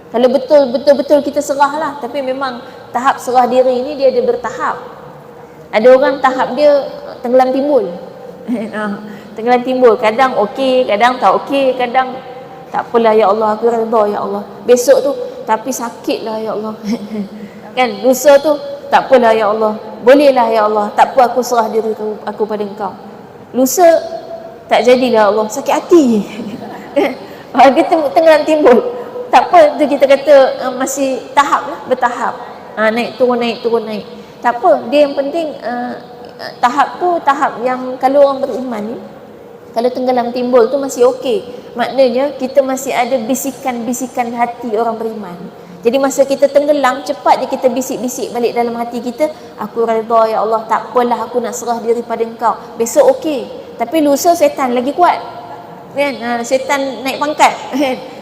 Kalau betul-betul kita serah lah. Tapi memang tahap serah diri ni dia ada bertahap. Ada orang tahap dia tenggelam timbul. Tenggelam timbul, kadang okey, kadang tak okey, kadang tak apalah ya Allah, aku redha ya Allah. Besok tu tapi sakit lah ya Allah. Kan, lusa tu tak apalah ya Allah, bolehlah ya Allah, tak apa aku serah diri aku pada Engkau. Lusa tak jadilah Allah, sakit hati. Kita tenggelam timbul. Tak apa tu kita kata masih tahap lah, bertahap. Naik turun naik turun naik. Tak apa, dia yang penting tahap tu tahap yang kalau orang beriman ni, kalau tenggelam timbul tu masih okey. Maknanya kita masih ada bisikan-bisikan hati orang beriman. Jadi masa kita tenggelam, cepat je kita bisik-bisik balik dalam hati kita, aku redha ya Allah, tak apalah aku nak serah diri pada Engkau. Besok okey. Tapi lusa setan lagi kuat. Kan? Setan naik pangkat.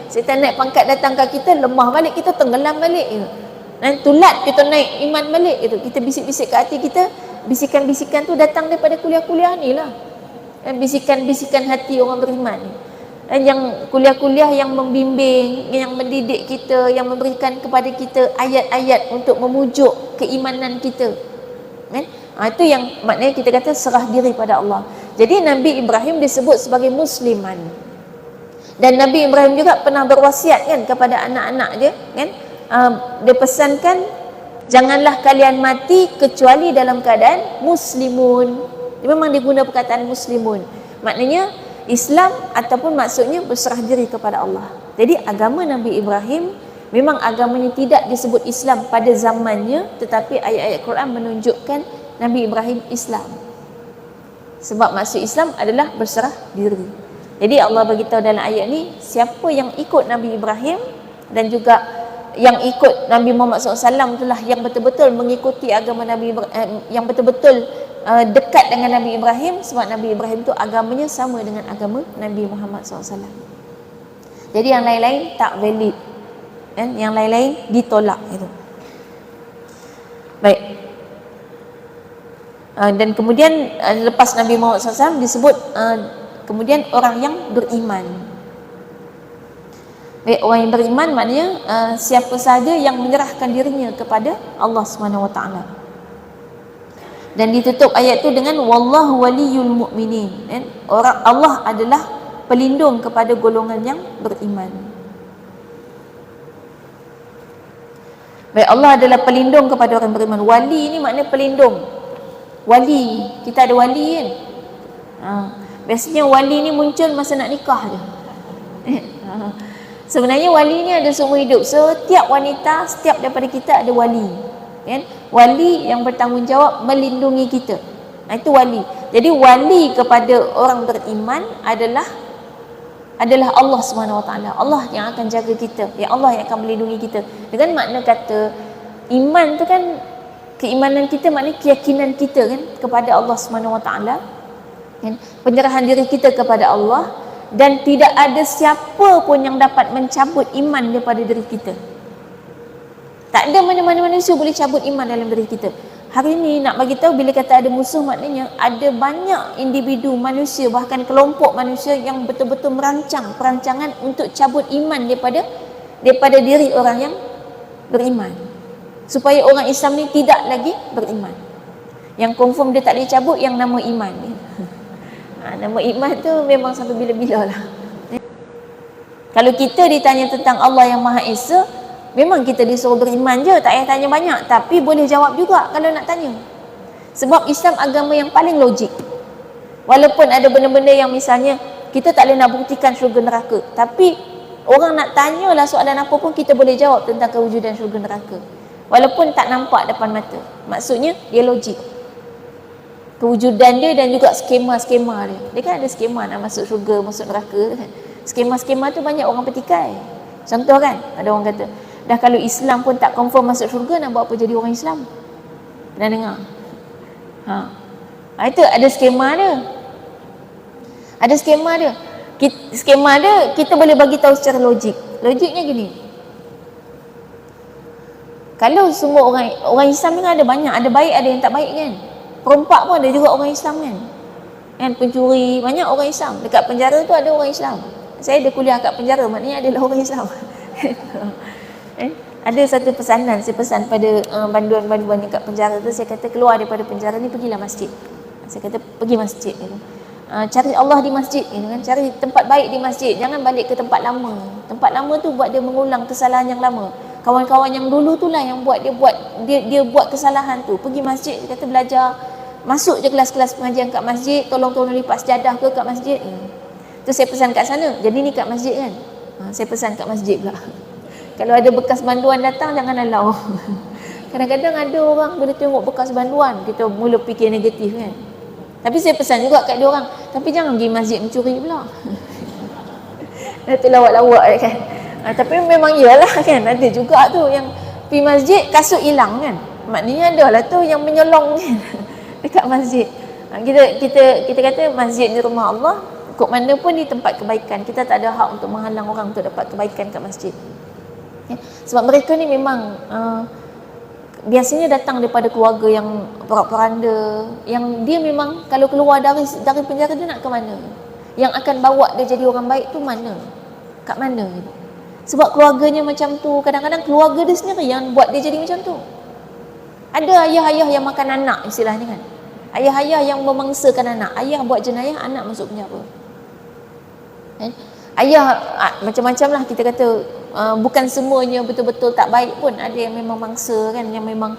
Setan naik pangkat datang ke kita, lemah balik, kita tenggelam balik. Tulat kita naik iman balik. Kita bisik-bisik ke hati kita, bisikan-bisikan tu datang daripada kuliah-kuliah ni lah. Bisikan-bisikan hati orang beriman ni. Yang kuliah-kuliah yang membimbing, yang mendidik kita, yang memberikan kepada kita ayat-ayat untuk memujuk keimanan kita. Kan? Itu yang maknanya kita kata serah diri pada Allah. Jadi Nabi Ibrahim disebut sebagai musliman. Dan Nabi Ibrahim juga pernah berwasiat kan kepada anak-anak dia, kan? Dia pesankan, janganlah kalian mati kecuali dalam keadaan muslimun. Dia memang diguna perkataan muslimun. Maknanya Islam ataupun maksudnya berserah diri kepada Allah. Jadi agama Nabi Ibrahim memang agamanya tidak disebut Islam pada zamannya, tetapi ayat-ayat Quran menunjukkan Nabi Ibrahim Islam. Sebab maksud Islam adalah berserah diri. Jadi Allah beritahu dalam ayat ni, siapa yang ikut Nabi Ibrahim dan juga yang ikut Nabi Muhammad SAW itulah yang betul-betul mengikuti agama Nabi Ibrahim, yang betul-betul dekat dengan Nabi Ibrahim, sebab Nabi Ibrahim tu agamanya sama dengan agama Nabi Muhammad SAW. Jadi yang lain-lain tak valid, kan? Yang lain-lain ditolak itu. Baik. Dan kemudian lepas Nabi Muhammad SAW disebut kemudian orang yang beriman. Baik, orang yang beriman maknanya siapa sahaja yang menyerahkan dirinya kepada Allah SWT. Dan ditutup ayat tu dengan wallahu waliyul mu'minin. Orang Allah adalah pelindung kepada golongan yang beriman. Baik, Allah adalah pelindung kepada orang beriman. Wali ni maknanya pelindung. Wali, kita ada wali kan? Biasanya wali ni muncul masa nak nikah je. Sebenarnya wali ni ada seumur hidup. Setiap wanita, setiap daripada kita ada wali. Kan? Wali yang bertanggungjawab melindungi kita. Itu wali. Jadi wali kepada orang beriman adalah Allah SWT. Allah yang akan jaga kita. Ya Allah yang akan melindungi kita. Dengan makna kata iman tu kan, keimanan kita maknanya keyakinan kita kan kepada Allah SWT. kan? Penyerahan diri kita kepada Allah, dan tidak ada siapa pun yang dapat mencabut iman daripada diri kita. Tak ada mana-mana manusia boleh cabut iman dalam diri kita. Hari ni nak bagi tahu, bila kata ada musuh, maknanya ada banyak individu manusia, bahkan kelompok manusia yang betul-betul merancang perancangan untuk cabut iman daripada diri orang yang beriman, supaya orang Islam ni tidak lagi beriman. Yang confirm dia tak boleh cabut yang nama iman ni. Nama iman tu memang sampai bila-bila lah. Kalau kita ditanya tentang Allah yang Maha Esa, memang kita disuruh beriman je, tak payah tanya banyak. Tapi boleh jawab juga kalau nak tanya. Sebab Islam agama yang paling logik. Walaupun ada benda-benda yang misalnya kita tak boleh nak buktikan syurga neraka, tapi orang nak tanyalah soalan apa pun, kita boleh jawab tentang kewujudan syurga neraka. Walaupun tak nampak depan mata. Maksudnya dia logik. Kewujudan dia dan juga skema-skema dia. Dia kan ada skema nak masuk syurga, masuk neraka. Skema-skema tu banyak orang petikai. Contoh kan, ada orang kata, dah kalau Islam pun tak confirm masuk syurga, nak buat apa jadi orang Islam? Pernah dengar? Itu ada skema dia. Ada skema dia. Skema dia kita boleh bagi tahu secara logik. Logiknya gini. Kalau semua orang Islam ni kan ada banyak, ada baik ada yang tak baik kan. Perompak pun ada juga orang Islam kan. Pencuri, banyak orang Islam. Dekat penjara tu ada orang Islam. Saya ada kuliah kat penjara, maknanya adalah orang Islam. Ada satu pesanan saya pesan pada banduan-banduan yang kat penjara tu. Saya kata, keluar daripada penjara ni pergilah masjid. Saya kata pergi masjid gitu. Cari Allah di masjid gitu kan. Cari tempat baik di masjid. Jangan balik ke tempat lama. Tempat lama tu buat dia mengulang kesalahan yang lama. Kawan-kawan yang dulu tu lah yang buat dia buat kesalahan tu. Pergi masjid, dia kata belajar. Masuk je kelas-kelas pengajian kat masjid, tolong-tolong lipat sejadah ke kat masjid. Tu saya pesan kat sana. Jadi ni kat masjid kan. Saya pesan kat masjid pula. Kalau ada bekas banduan datang, jangan halau. Kadang-kadang ada orang bila tengok bekas banduan, kita mula fikir negatif kan. Tapi saya pesan juga kat dia orang, tapi jangan pergi masjid mencuri pula. Itu lawak-lawak kan. Tapi memang iyalah kan, ada juga tu yang pergi masjid kasut hilang kan. Maknanya adalah tu yang menyolong kan dekat masjid. Kita kata masjid ni rumah Allah, kok mana pun di tempat kebaikan. Kita tak ada hak untuk menghalang orang untuk dapat kebaikan kat masjid. Sebab mereka ni memang biasanya datang daripada keluarga yang porak-poranda, yang dia memang kalau keluar dari penjara dia nak ke mana? Yang akan bawa dia jadi orang baik tu mana? Kat mana? Sebab keluarganya macam tu. Kadang-kadang keluarga dia sendiri yang buat dia jadi macam tu. Ada ayah-ayah yang makan anak istilahnya kan. Ayah-ayah yang memangsakan anak. Ayah buat jenayah, anak masuk penjara. Ayah macam-macam lah kita kata. Bukan semuanya betul-betul tak baik pun. Ada yang memang mangsa kan, yang memang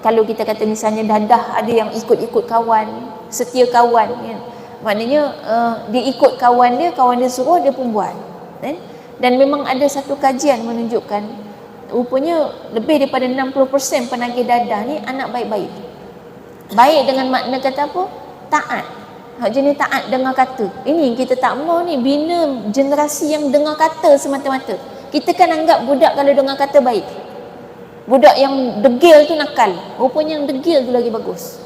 kalau kita kata misalnya dadah, ada yang ikut-ikut kawan, setia kawan kan. Maknanya dia ikut kawan dia suruh, dia pun buat kan? Dan memang ada satu kajian menunjukkan rupanya lebih daripada 60% penagih dadah ni anak baik-baik. Baik dengan makna kata apa? Taat. Jenis taat dengar kata. Ini kita tak mau ni bina generasi yang dengar kata semata-mata. Kita kan anggap budak kalau dengar kata baik. Budak yang degil tu nakal. Rupanya yang degil tu lagi bagus.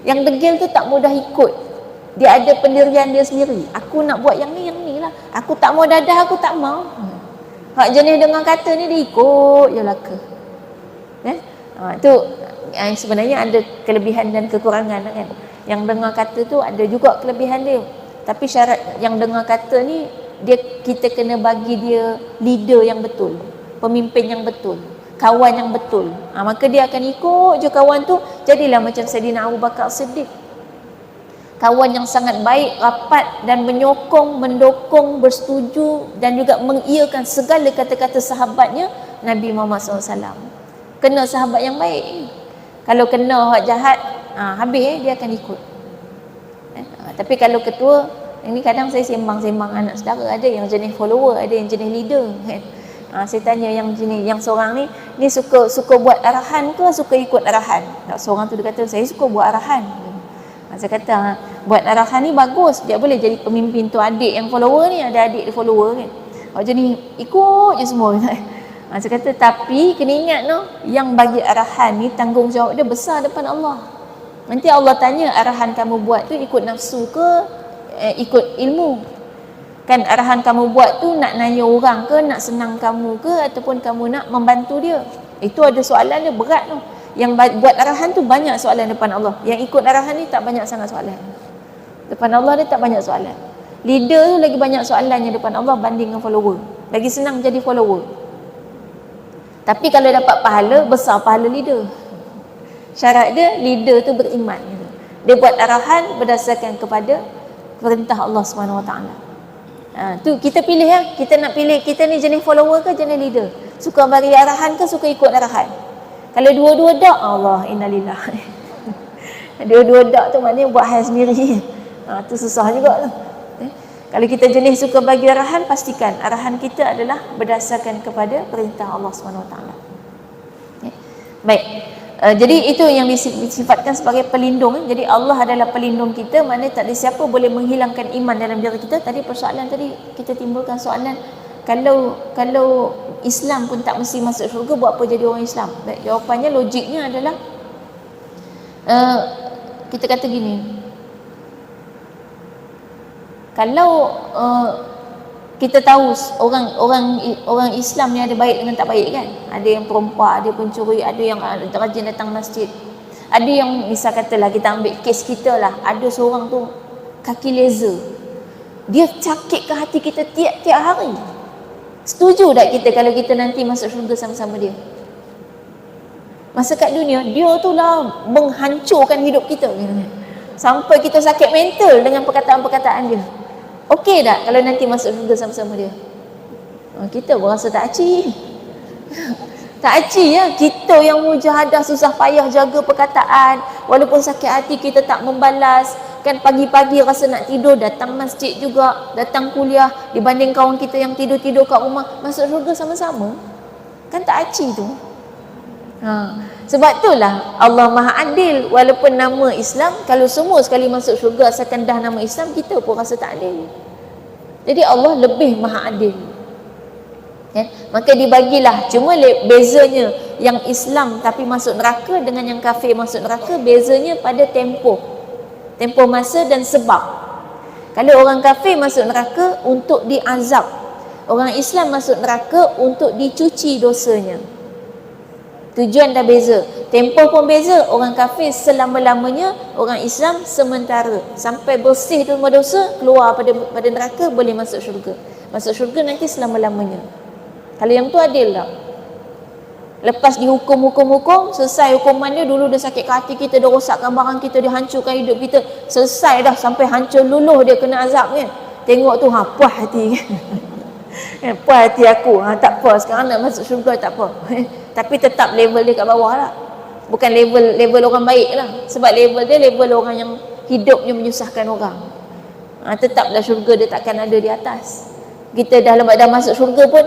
Yang degil tu tak mudah ikut. Dia ada pendirian dia sendiri. Aku nak buat yang ni lah. Aku tak mau dadah, aku tak mau. Hak jenis dengar kata ni dia ikut je lah ke. Itu sebenarnya ada kelebihan dan kekurangan kan. Yang dengar kata tu ada juga kelebihan dia. Tapi syarat yang dengar kata ni, kita kena bagi dia leader yang betul, pemimpin yang betul, kawan yang betul. Maka dia akan ikut je kawan tu. Jadilah macam Saidina Abu Bakar Siddiq. Kawan yang sangat baik, rapat dan menyokong, mendukung, bersetuju dan juga mengiyakan segala kata-kata sahabatnya Nabi Muhammad SAW. Kena sahabat yang baik. Kalau kena hak jahat, habis dia akan ikut. Tapi kalau ketua, ini kadang saya sembang-sembang anak saudara, ada yang jenis follower, ada yang jenis leader kan. Saya tanya yang jenis, yang seorang ni suka buat arahan ke suka ikut arahan? Seorang tu dia kata, saya suka buat arahan. Saya kata, buat arahan ni bagus, dia boleh jadi pemimpin tu. Adik yang follower ni, ada adik dia follower kan. Jenis ikut je semua. Saya kata, tapi kena ingat no, yang bagi arahan ni tanggungjawab dia besar depan Allah. Nanti Allah tanya, arahan kamu buat tu ikut nafsu ke ikut ilmu? Kan arahan kamu buat tu nak nanya orang ke, nak senang kamu ke, ataupun kamu nak membantu dia? Itu ada soalan dia, berat tu. Yang buat arahan tu banyak soalan depan Allah. Yang ikut arahan ni tak banyak sangat soalan. Depan Allah dia tak banyak soalan. Leader tu lagi banyak soalannya depan Allah banding dengan follower. Lagi senang jadi follower. Tapi kalau dapat pahala, besar pahala leader. Syarat dia, leader tu beriman. Dia buat arahan berdasarkan kepada perintah Allah SWT. Tu kita pilih ya. Kita nak pilih, kita ni jenis follower ke jenis leader? Suka bagi arahan ke suka ikut arahan? Kalau dua-dua dak, Allah innalillah. Dua-dua dak tu maknanya buat hal sendiri. Tu susah juga tu. Kalau kita jenis suka bagi arahan, pastikan arahan kita adalah berdasarkan kepada perintah Allah SWT. Baik. Jadi itu yang disifatkan sebagai pelindung. Jadi Allah adalah pelindung kita, maknanya tak ada siapa boleh menghilangkan iman dalam diri kita. Tadi persoalan tadi kita timbulkan soalan, kalau Islam pun tak mesti masuk syurga, buat apa jadi orang Islam? Baik, jawapannya, logiknya adalah kita kata gini, kalau kita tahu orang Islam ni ada baik dengan tak baik kan? Ada yang perempuan, ada pencuri, ada yang rajin datang masjid. Ada yang misal katalah kita ambil kes kita lah, ada seorang tu kaki laser. Dia cakik ke hati kita tiap-tiap hari. Setuju tak kita kalau kita nanti masuk syurga sama-sama dia? Masa kat dunia, dia tu lah menghancurkan hidup kita. Sampai kita sakit mental dengan perkataan-perkataan dia. Okey tak kalau nanti masuk syurga sama-sama dia? Kita berasa tak aci. Tak aci ya. Kita yang mujahadah susah payah jaga perkataan, walaupun sakit hati kita tak membalas. Kan pagi-pagi rasa nak tidur, datang masjid juga, datang kuliah, dibanding kawan kita yang tidur-tidur kat rumah. Masuk syurga sama-sama, kan tak aci tu. Sebab itulah Allah Maha Adil. Walaupun nama Islam, kalau semua sekali masuk syurga asalkan dah nama Islam, kita pun rasa tak adil. Jadi Allah lebih Maha Adil. Maka dibagilah. Cuma bezanya yang Islam tapi masuk neraka dengan yang kafir masuk neraka, bezanya pada tempoh masa dan sebab. Kalau orang kafir masuk neraka untuk diazab, orang Islam masuk neraka untuk dicuci dosanya. Tujuan dah beza, tempoh pun beza. Orang kafir selama-lamanya, orang Islam sementara, sampai bersih semua dosa, keluar pada neraka, boleh masuk syurga. Masuk syurga nanti selama-lamanya. Kalau yang tu adil tak? Lepas dihukum, selesai hukuman dia, dulu dia sakit hati kita, dia rosakkan barang kita, dia hancurkan hidup kita, selesai dah, sampai hancur luluh dia kena azab kan. Tengok tu, puas hati kan. Puas hati aku, tak apa, sekarang nak masuk syurga tak apa. Tapi tetap level dia kat bawah lah. Bukan level orang baik lah. Sebab level dia level orang yang hidupnya menyusahkan orang. Tetaplah syurga dia takkan ada di atas. Kita dah masuk syurga pun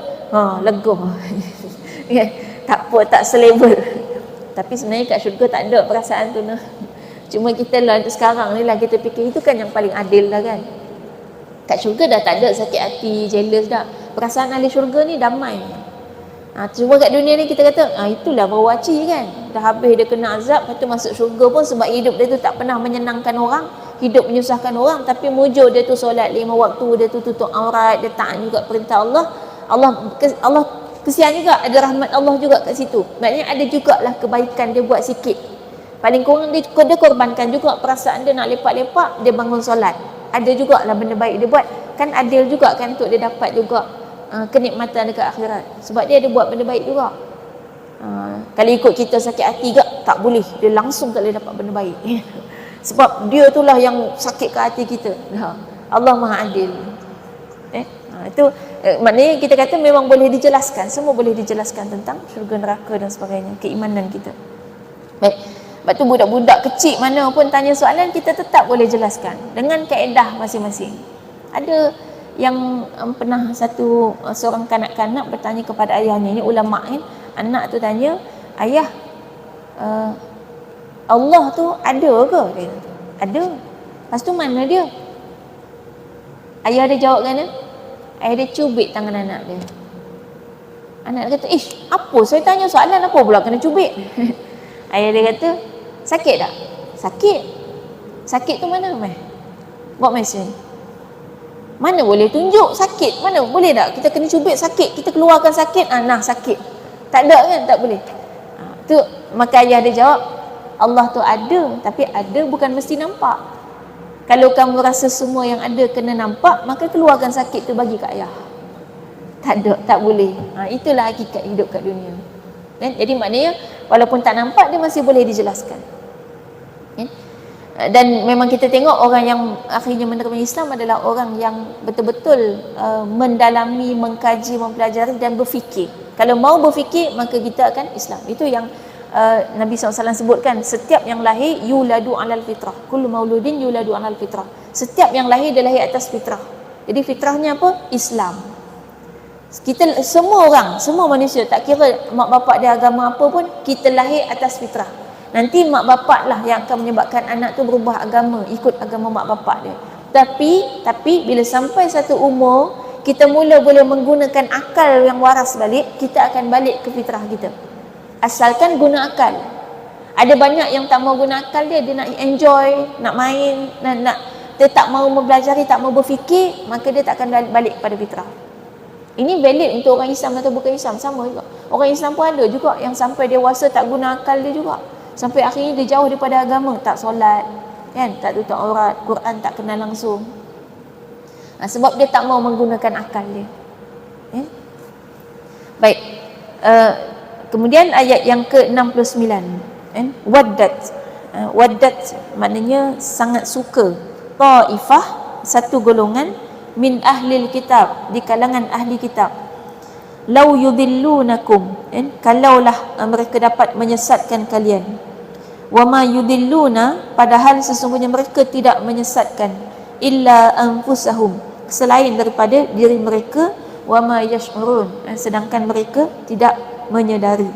lega. Tak apa, tak selevel. Tapi sebenarnya kat syurga tak ada perasaan tu nah. Cuma kita lah sekarang ni lah kita fikir itu kan yang paling adil lah kan. Kat syurga dah tak ada sakit hati, jealous dah. Perasaan ahli syurga ni damai. Cuma kat dunia ni kita kata itulah berwaci kan. Dah habis dia kena azab, lepas tu masuk syurga pun sebab hidup dia tu tak pernah menyenangkan orang, hidup menyusahkan orang, tapi mujur dia tu solat 5 waktu, dia tu tutup aurat, dia taat juga perintah Allah. Allah kesian juga, ada rahmat Allah juga kat situ. Maknanya ada jugalah kebaikan dia buat sikit. Paling kurang dia korbankan juga perasaan dia nak lepak-lepak, dia bangun solat. Ada jugalah benda baik dia buat. Kan adil juga kan untuk dia dapat juga kenikmatan dekat akhirat. Sebab dia ada buat benda baik juga. Kalau ikut kita sakit hati juga, tak boleh. Dia langsung tak boleh dapat benda baik. Sebab dia itulah yang sakit ke hati kita. Allah Maha Adil. Itu maknanya kita kata memang boleh dijelaskan, semua boleh dijelaskan tentang syurga neraka dan sebagainya, keimanan kita. Baik. Sebab tu budak-budak kecil mana pun tanya soalan, kita tetap boleh jelaskan dengan kaedah masing-masing. Ada yang pernah seorang kanak-kanak bertanya kepada ayahnya, ini ulama kan, anak tu tanya, ayah, Allah tu ada ke? Dia kata, ada. Lepas tu mana dia? Ayah dia jawab kan, ayah dia cubit tangan anak dia. Anak dia kata, apa saya tanya soalan apa pula kena cubit? Ayah dia kata, sakit tak? Sakit tu mana meh? Buat mesin. Mana boleh tunjuk sakit? Mana boleh tak? Kita kena cubit sakit, kita keluarkan sakit, nah sakit. Tak ada kan? Tak boleh. Tu maka ayah dia jawab, Allah tu ada, tapi ada bukan mesti nampak. Kalau kamu rasa semua yang ada kena nampak, maka keluarkan sakit tu bagi kat ayah. Tak ada, tak boleh. Itulah hakikat hidup kat dunia. Kan? Jadi maknanya walaupun tak nampak, dia masih boleh dijelaskan. Kan? Dan memang kita tengok orang yang akhirnya menerima Islam adalah orang yang betul-betul mendalami, mengkaji, mempelajari dan berfikir. Kalau mau berfikir, maka kita akan Islam. Itu yang Nabi SAW sebutkan, setiap yang lahir yuladu alal fitrah, kullu mauludin yuladu alal fitrah. Setiap yang lahir dia lahir atas fitrah. Jadi fitrahnya apa? Islam. Kita semua orang, semua manusia, tak kira mak bapak dia agama apa pun, kita lahir atas fitrah. Nanti mak bapak lah yang akan menyebabkan anak tu berubah agama, ikut agama mak bapak dia. Tapi bila sampai satu umur, kita mula boleh menggunakan akal yang waras balik, kita akan balik ke fitrah kita. Asalkan guna akal. Ada banyak yang tak mau guna akal dia nak enjoy, nak main, dia tak mau mempelajari, tak mau berfikir, maka dia tak akan balik pada fitrah. Ini valid untuk orang Islam atau bukan Islam, sama juga. Orang Islam pun ada juga yang sampai dewasa tak guna akal dia juga. Sampai akhirnya dia jauh daripada agama, tak solat, kan, tak tutup aurat, Quran tak kenal langsung. Sebab dia tak mau menggunakan akal dia. Baik. Kemudian ayat yang ke-69, waddat maknanya sangat suka, ta'ifah satu golongan, min ahlil kitab, di kalangan ahli kitab, lau yudillunakum, kalaulah mereka dapat menyesatkan kalian, wama yudilluna, padahal sesungguhnya mereka tidak menyesatkan, illa anfusahum, selain daripada diri mereka, wama yash'urun, sedangkan mereka tidak menyedari.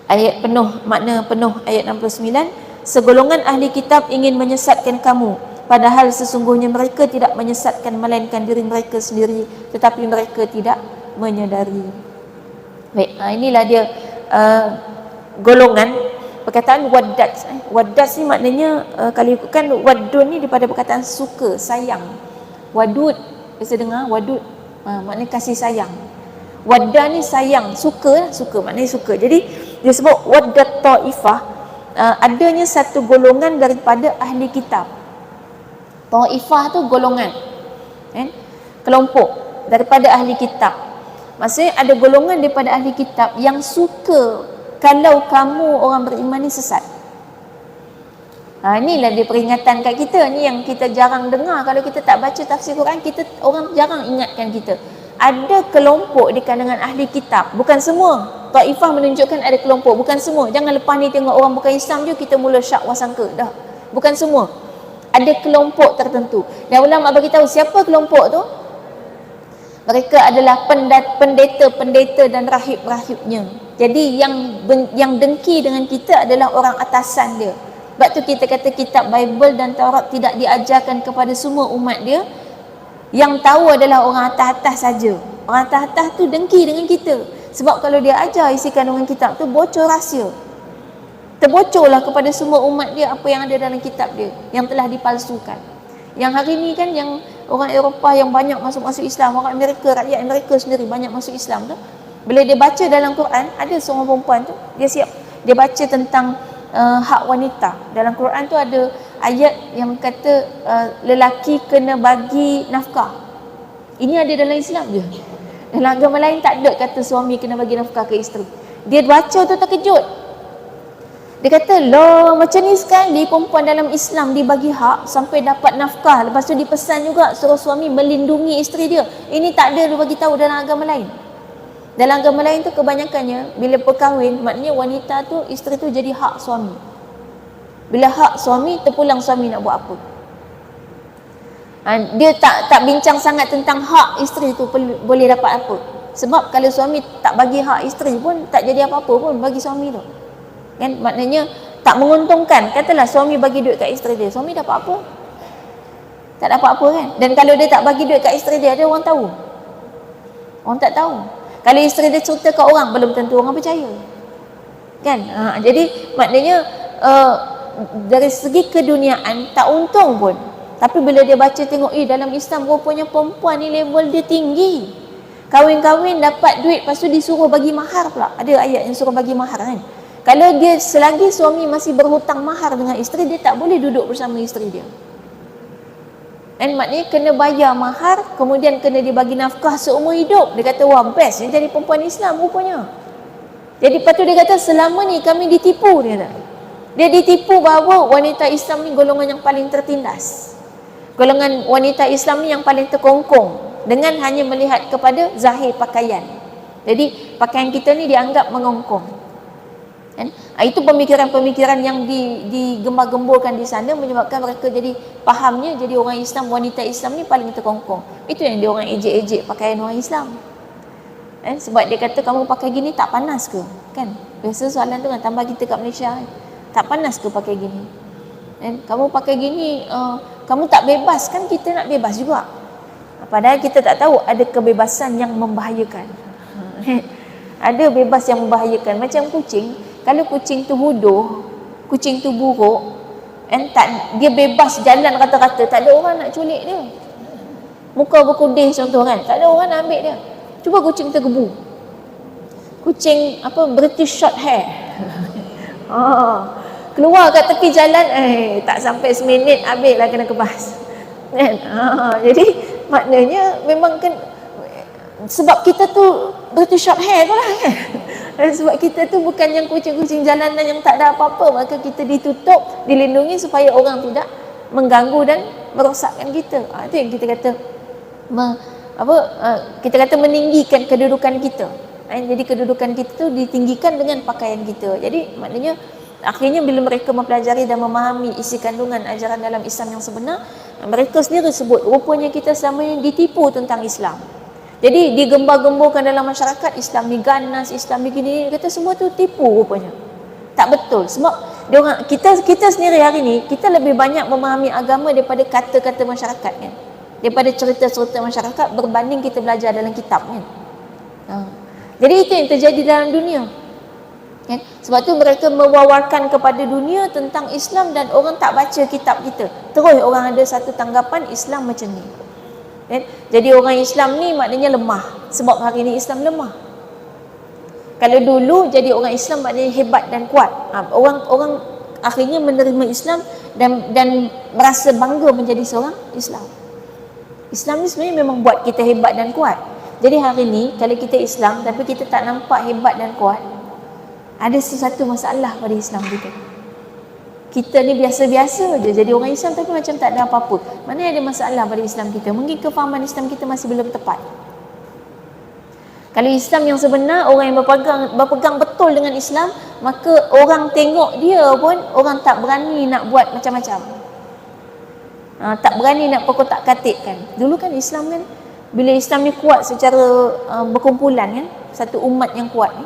Ayat penuh, makna penuh ayat 69, segolongan ahli kitab ingin menyesatkan kamu, padahal sesungguhnya mereka tidak menyesatkan melainkan diri mereka sendiri, tetapi mereka tidak menyedari. Baik, inilah dia golongan perkataan waddat. Waddat ni maknanya kalau ikutkan waddun ni daripada perkataan suka, sayang. Wadud, biasa dengar wadud, maknanya kasih sayang. Wadda ni sayang, suka maknanya suka. Jadi dia sebut waddat ta'ifah, adanya satu golongan daripada ahli kitab. Ta'ifah tu golongan, kelompok daripada ahli kitab. Maksudnya ada golongan daripada ahli kitab yang suka kalau kamu orang beriman ni sesat. Inilah dia peringatan kat kita. Ni yang kita jarang dengar. Kalau kita tak baca tafsir Quran, orang jarang ingatkan kita. Ada kelompok di kalangan ahli kitab, bukan semua. Taifah menunjukkan ada kelompok, bukan semua. Jangan lepas ni tengok orang bukan Islam je kita mula syak wasangka. Dah, bukan semua. Ada kelompok tertentu. Dan ulama bagi tahu siapa kelompok tu? Mereka adalah pendeta-pendeta dan rahib-rahibnya. Jadi yang dengki dengan kita adalah orang atasan dia. Sebab tu kita kata kitab Bible dan Taurat tidak diajarkan kepada semua umat dia. Yang tahu adalah orang atas-atas saja. Orang atas-atas tu dengki dengan kita. Sebab kalau dia ajar isi kandungan kitab tu, bocor rahsia. Terbocorlah kepada semua umat dia apa yang ada dalam kitab dia yang telah dipalsukan. Yang hari ni kan yang orang Eropah yang banyak masuk Islam, orang Amerika, rakyat Amerika sendiri banyak masuk Islam tu. Bila dia baca dalam Quran, ada seorang perempuan tu, dia baca tentang hak wanita. Dalam Quran tu ada ayat yang kata lelaki kena bagi nafkah. Ini ada dalam Islam je. Dalam agama lain tak ada kata suami kena bagi nafkah ke isteri. Dia baca tu terkejut. Dia kata, loh macam ni sekali perempuan dalam Islam dibagi hak sampai dapat nafkah. Lepas tu dipesan juga suruh suami melindungi isteri dia. Ini tak ada dia bagi tahu dalam agama lain. Dalam agama lain tu kebanyakannya bila berkahwin, maknanya wanita tu, isteri tu jadi hak suami. Bila hak suami, terpulang suami nak buat apa. Dia tak bincang sangat tentang hak isteri tu boleh dapat apa. Sebab kalau suami tak bagi hak isteri pun tak jadi apa-apa pun bagi suami tu. Kan, maknanya tak menguntungkan. Katalah suami bagi duit kat isteri dia, suami dapat apa? Tak dapat apa kan. Dan kalau dia tak bagi duit kat isteri dia, ada orang tahu? Orang tak tahu. Kalau isteri dia cerita kat orang, belum tentu orang percaya kan. Jadi maknanya dari segi keduniaan tak untung pun. Tapi bila dia baca tengok, dalam Islam rupanya perempuan ni level dia tinggi. Kahwin-kahwin dapat duit, lepas tu disuruh bagi mahar pula. Ada ayat yang suruh bagi mahar kan. Kalau dia selagi suami masih berhutang mahar dengan isteri, dia tak boleh duduk bersama isteri dia. Dan maknanya kena bayar mahar, kemudian kena dibagi nafkah seumur hidup. Dia kata, wah best, dia jadi perempuan Islam rupanya. Jadi lepas tu dia kata, selama ni kami ditipu, dia kata. Dia ditipu bahawa wanita Islam ni golongan yang paling tertindas. Golongan wanita Islam ni yang paling terkongkong dengan hanya melihat kepada zahir pakaian. Jadi pakaian kita ni dianggap mengongkong. Kan? Itu pemikiran-pemikiran yang digembar-gemburkan di sana menyebabkan mereka jadi fahamnya jadi orang Islam, wanita Islam ni paling terkongkong. Itu yang dia orang ejek-ejek pakaian orang Islam. Sebab dia kata kamu pakai gini tak panas ke? Kan? Biasa soalan tu kan, tambah kita kat Malaysia, tak panas ke pakai gini? Kamu pakai gini, kamu tak bebas kan? Kita nak bebas juga. Padahal kita tak tahu ada kebebasan yang membahayakan. Ada bebas yang membahayakan. Macam kucing, kalau kucing tu bodoh, kucing tu buruk, dia bebas jalan rata-rata, tak ada orang nak culik dia. Muka berkudih contoh kan, tak ada orang nak ambil dia. Cuba kucing tergebu, kucing British short hair, keluar kat tepi jalan, tak sampai seminit habis lah kena kebas kan? Jadi maknanya memang kan, sebab kita tu British short hair tu lah kan. Sebab kita tu bukan yang kucing-kucing jalanan yang tak ada apa-apa, maka kita ditutup, dilindungi supaya orang tidak mengganggu dan merosakkan kita. Itu yang kita kata kita kata meninggikan kedudukan kita. Jadi kedudukan kita tu ditinggikan dengan pakaian kita. Jadi maknanya akhirnya bila mereka mempelajari dan memahami isi kandungan ajaran dalam Islam yang sebenar, mereka sendiri sebut rupanya kita selama ini ditipu tentang Islam. Jadi digembar-gemburkan dalam masyarakat, Islam ni ganas, Islam ni gini, kata semua tu tipu rupanya. Tak betul. Sebab kita sendiri hari ni, kita lebih banyak memahami agama daripada kata-kata masyarakat kan. Daripada cerita-cerita masyarakat berbanding kita belajar dalam kitab kan. Jadi itu yang terjadi dalam dunia. Sebab tu mereka mewawarkan kepada dunia tentang Islam dan orang tak baca kitab kita. Terus orang ada satu tanggapan Islam macam ni. Jadi orang Islam ni maknanya lemah. Sebab hari ni Islam lemah. Kalau dulu jadi orang Islam maknanya hebat dan kuat. Orang akhirnya menerima Islam dan merasa bangga menjadi seorang Islam. Islam ni sebenarnya memang buat kita hebat dan kuat. Jadi hari ni kalau kita Islam tapi kita tak nampak hebat dan kuat, ada sesuatu masalah pada Islam kita. Kita ni biasa-biasa je jadi orang Islam tapi macam tak ada apa-apa. Mana ada masalah pada Islam kita? Mungkin kefahaman Islam kita masih belum tepat. Kalau Islam yang sebenar, orang yang berpegang betul dengan Islam, maka orang tengok dia pun orang tak berani nak buat macam-macam. Tak berani nak perkotak-katikkan. Dulu kan Islam kan, bila Islam ni kuat secara berkumpulan kan, satu umat yang kuat ni.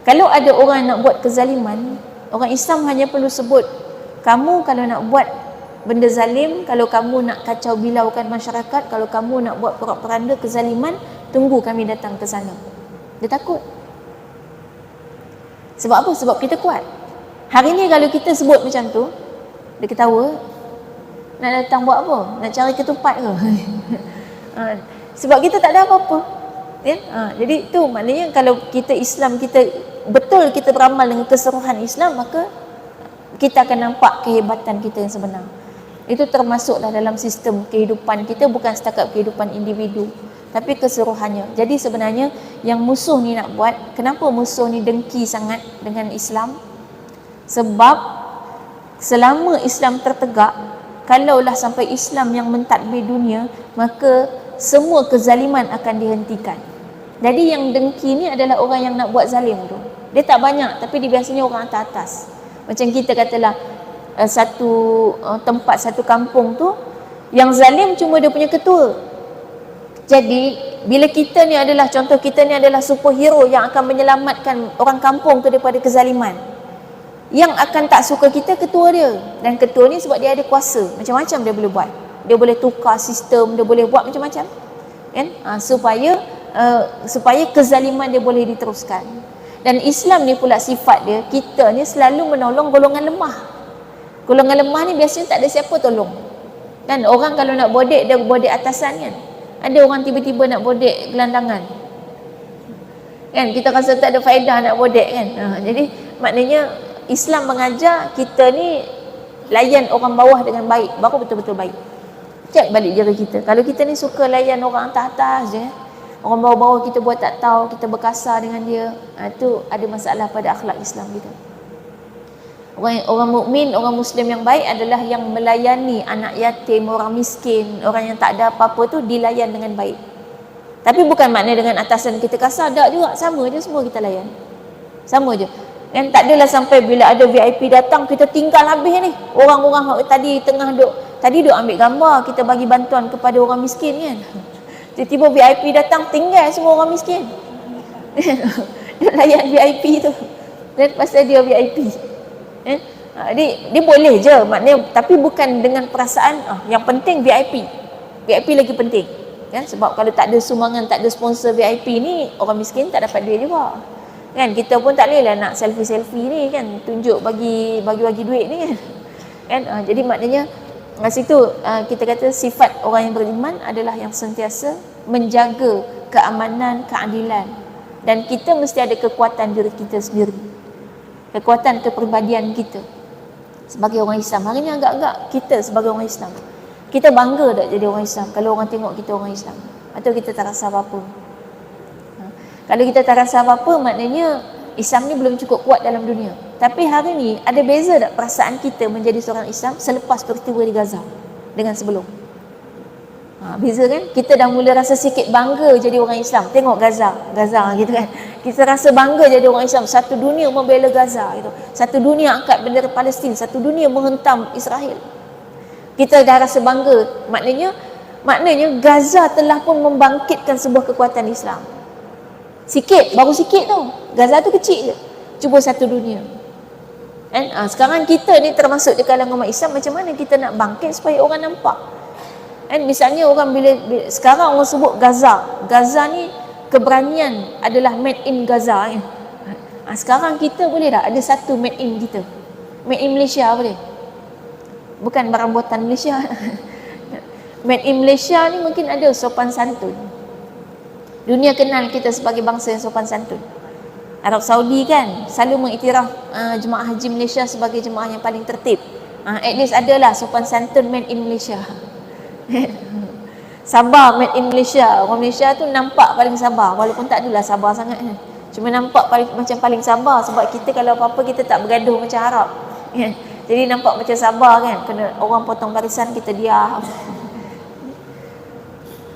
Kalau ada orang nak buat kezaliman, orang Islam hanya perlu sebut, kamu kalau nak buat benda zalim, kalau kamu nak kacau bilaukan masyarakat, kalau kamu nak buat porak-poranda kezaliman, tunggu kami datang ke sana. Dia takut. Sebab apa? Sebab kita kuat. Hari ni kalau kita sebut macam tu, dia ketawa. Nak datang buat apa? Nak cari ketupat ke? Sebab kita tak ada apa-apa. Jadi tu maknanya kalau kita Islam, kita betul kita beramal dengan keseluruhan Islam, maka kita akan nampak kehebatan kita yang sebenar. Itu termasuklah dalam sistem kehidupan kita, bukan setakat kehidupan individu tapi keseluruhannya. Jadi sebenarnya yang musuh ni nak buat, kenapa musuh ni dengki sangat dengan Islam? Sebab selama Islam tertegak, kalaulah sampai Islam yang mentadbir dunia, maka semua kezaliman akan dihentikan. Jadi yang dengki ni adalah orang yang nak buat zalim tu. Dia tak banyak tapi dia biasanya orang atas-atas. Macam kita katalah satu tempat, satu kampung tu yang zalim cuma dia punya ketua. Jadi bila kita ni adalah, contoh kita ni adalah superhero yang akan menyelamatkan orang kampung tu daripada kezaliman, yang akan tak suka kita ketua dia. Dan ketua ni sebab dia ada kuasa, macam-macam dia boleh buat. Dia boleh tukar sistem, dia boleh buat macam-macam kan, supaya kezaliman dia boleh diteruskan. Dan Islam ni pula sifat dia, kita ni selalu menolong golongan lemah. Golongan lemah ni biasanya tak ada siapa tolong. Kan orang kalau nak bodek, dia bodek atasan kan. Ada orang tiba-tiba nak bodek gelandangan. Kan kita rasa tak ada faedah nak bodek kan. Jadi maknanya Islam mengajar kita ni layan orang bawah dengan baik, baru betul-betul baik. Cek balik diri kita. Kalau kita ni suka layan orang atas-atas je, orang bawah-bawah kita buat tak tahu, kita berkasar dengan dia, itu ada masalah pada akhlak Islam kita. Orang mukmin, orang Muslim yang baik adalah yang melayani anak yatim, orang miskin, orang yang tak ada apa-apa tu dilayan dengan baik. Tapi bukan makna dengan atasan kita kasar, tak juga, sama je semua kita layan. Sama je. Kan tak adalah sampai bila ada VIP datang kita tinggal habis ni. Orang-orang tadi duk ambil gambar, kita bagi bantuan kepada orang miskin kan. Tiba-tiba VIP datang, tinggal semua orang miskin. Dia layan VIP tu. Dan pasal dia VIP. Dia boleh je maknanya, tapi bukan dengan perasaan yang penting VIP lagi penting kan. Sebab kalau tak ada sumbangan, tak ada sponsor VIP ni, orang miskin tak dapat duit juga kan. Kita pun tak boleh lah nak selfie ni kan, tunjuk bagi duit ni kan. Jadi maknanya situ kita kata sifat orang yang beriman adalah yang sentiasa menjaga keamanan, keadilan, dan kita mesti ada kekuatan diri kita sendiri, kekuatan kepribadian kita sebagai orang Islam. Hari ni agak-agak kita sebagai orang Islam, kita bangga tak jadi orang Islam kalau orang tengok kita orang Islam, atau kita tak rasa apa-apa? Kalau kita tak rasa apa-apa, maknanya Islam ni belum cukup kuat dalam dunia. Tapi hari ni ada beza tak perasaan kita menjadi seorang Islam selepas peristiwa di Gaza dengan sebelum? Beza kan? Kita dah mula rasa sikit bangga jadi orang Islam. Tengok Gaza gitu kan. Kita rasa bangga jadi orang Islam. Satu dunia membela Gaza gitu. Satu dunia angkat bendera Palestin. Satu dunia menghentam Israel. Kita dah rasa bangga. Maknanya Gaza telah pun membangkitkan sebuah kekuatan Islam. Sikit, baru sikit tau. Gaza tu kecil je. Cuba satu dunia. Sekarang kita ni termasuk di kalangan umat Islam, macam mana kita nak bangkit supaya orang nampak? Misalnya orang bila sekarang orang sebut Gaza ni keberanian adalah made in Gaza kan. Sekarang kita boleh tak ada satu made in kita? Made in Malaysia boleh? Bukan barang buatan Malaysia. Made in Malaysia ni mungkin ada sopan santun. Dunia kenal kita sebagai bangsa yang sopan santun. Arab Saudi kan selalu mengiktiraf jemaah haji Malaysia sebagai jemaah yang paling tertib. At least adalah sopan santun made in Malaysia. Sabar made in Malaysia. Orang Malaysia tu nampak paling sabar, walaupun tak adalah sabar sangat kan. Cuma nampak macam paling sabar, sebab kita kalau apa-apa kita tak bergaduh macam Arab kan. Jadi nampak macam sabar kan. Kena orang potong barisan kita diam.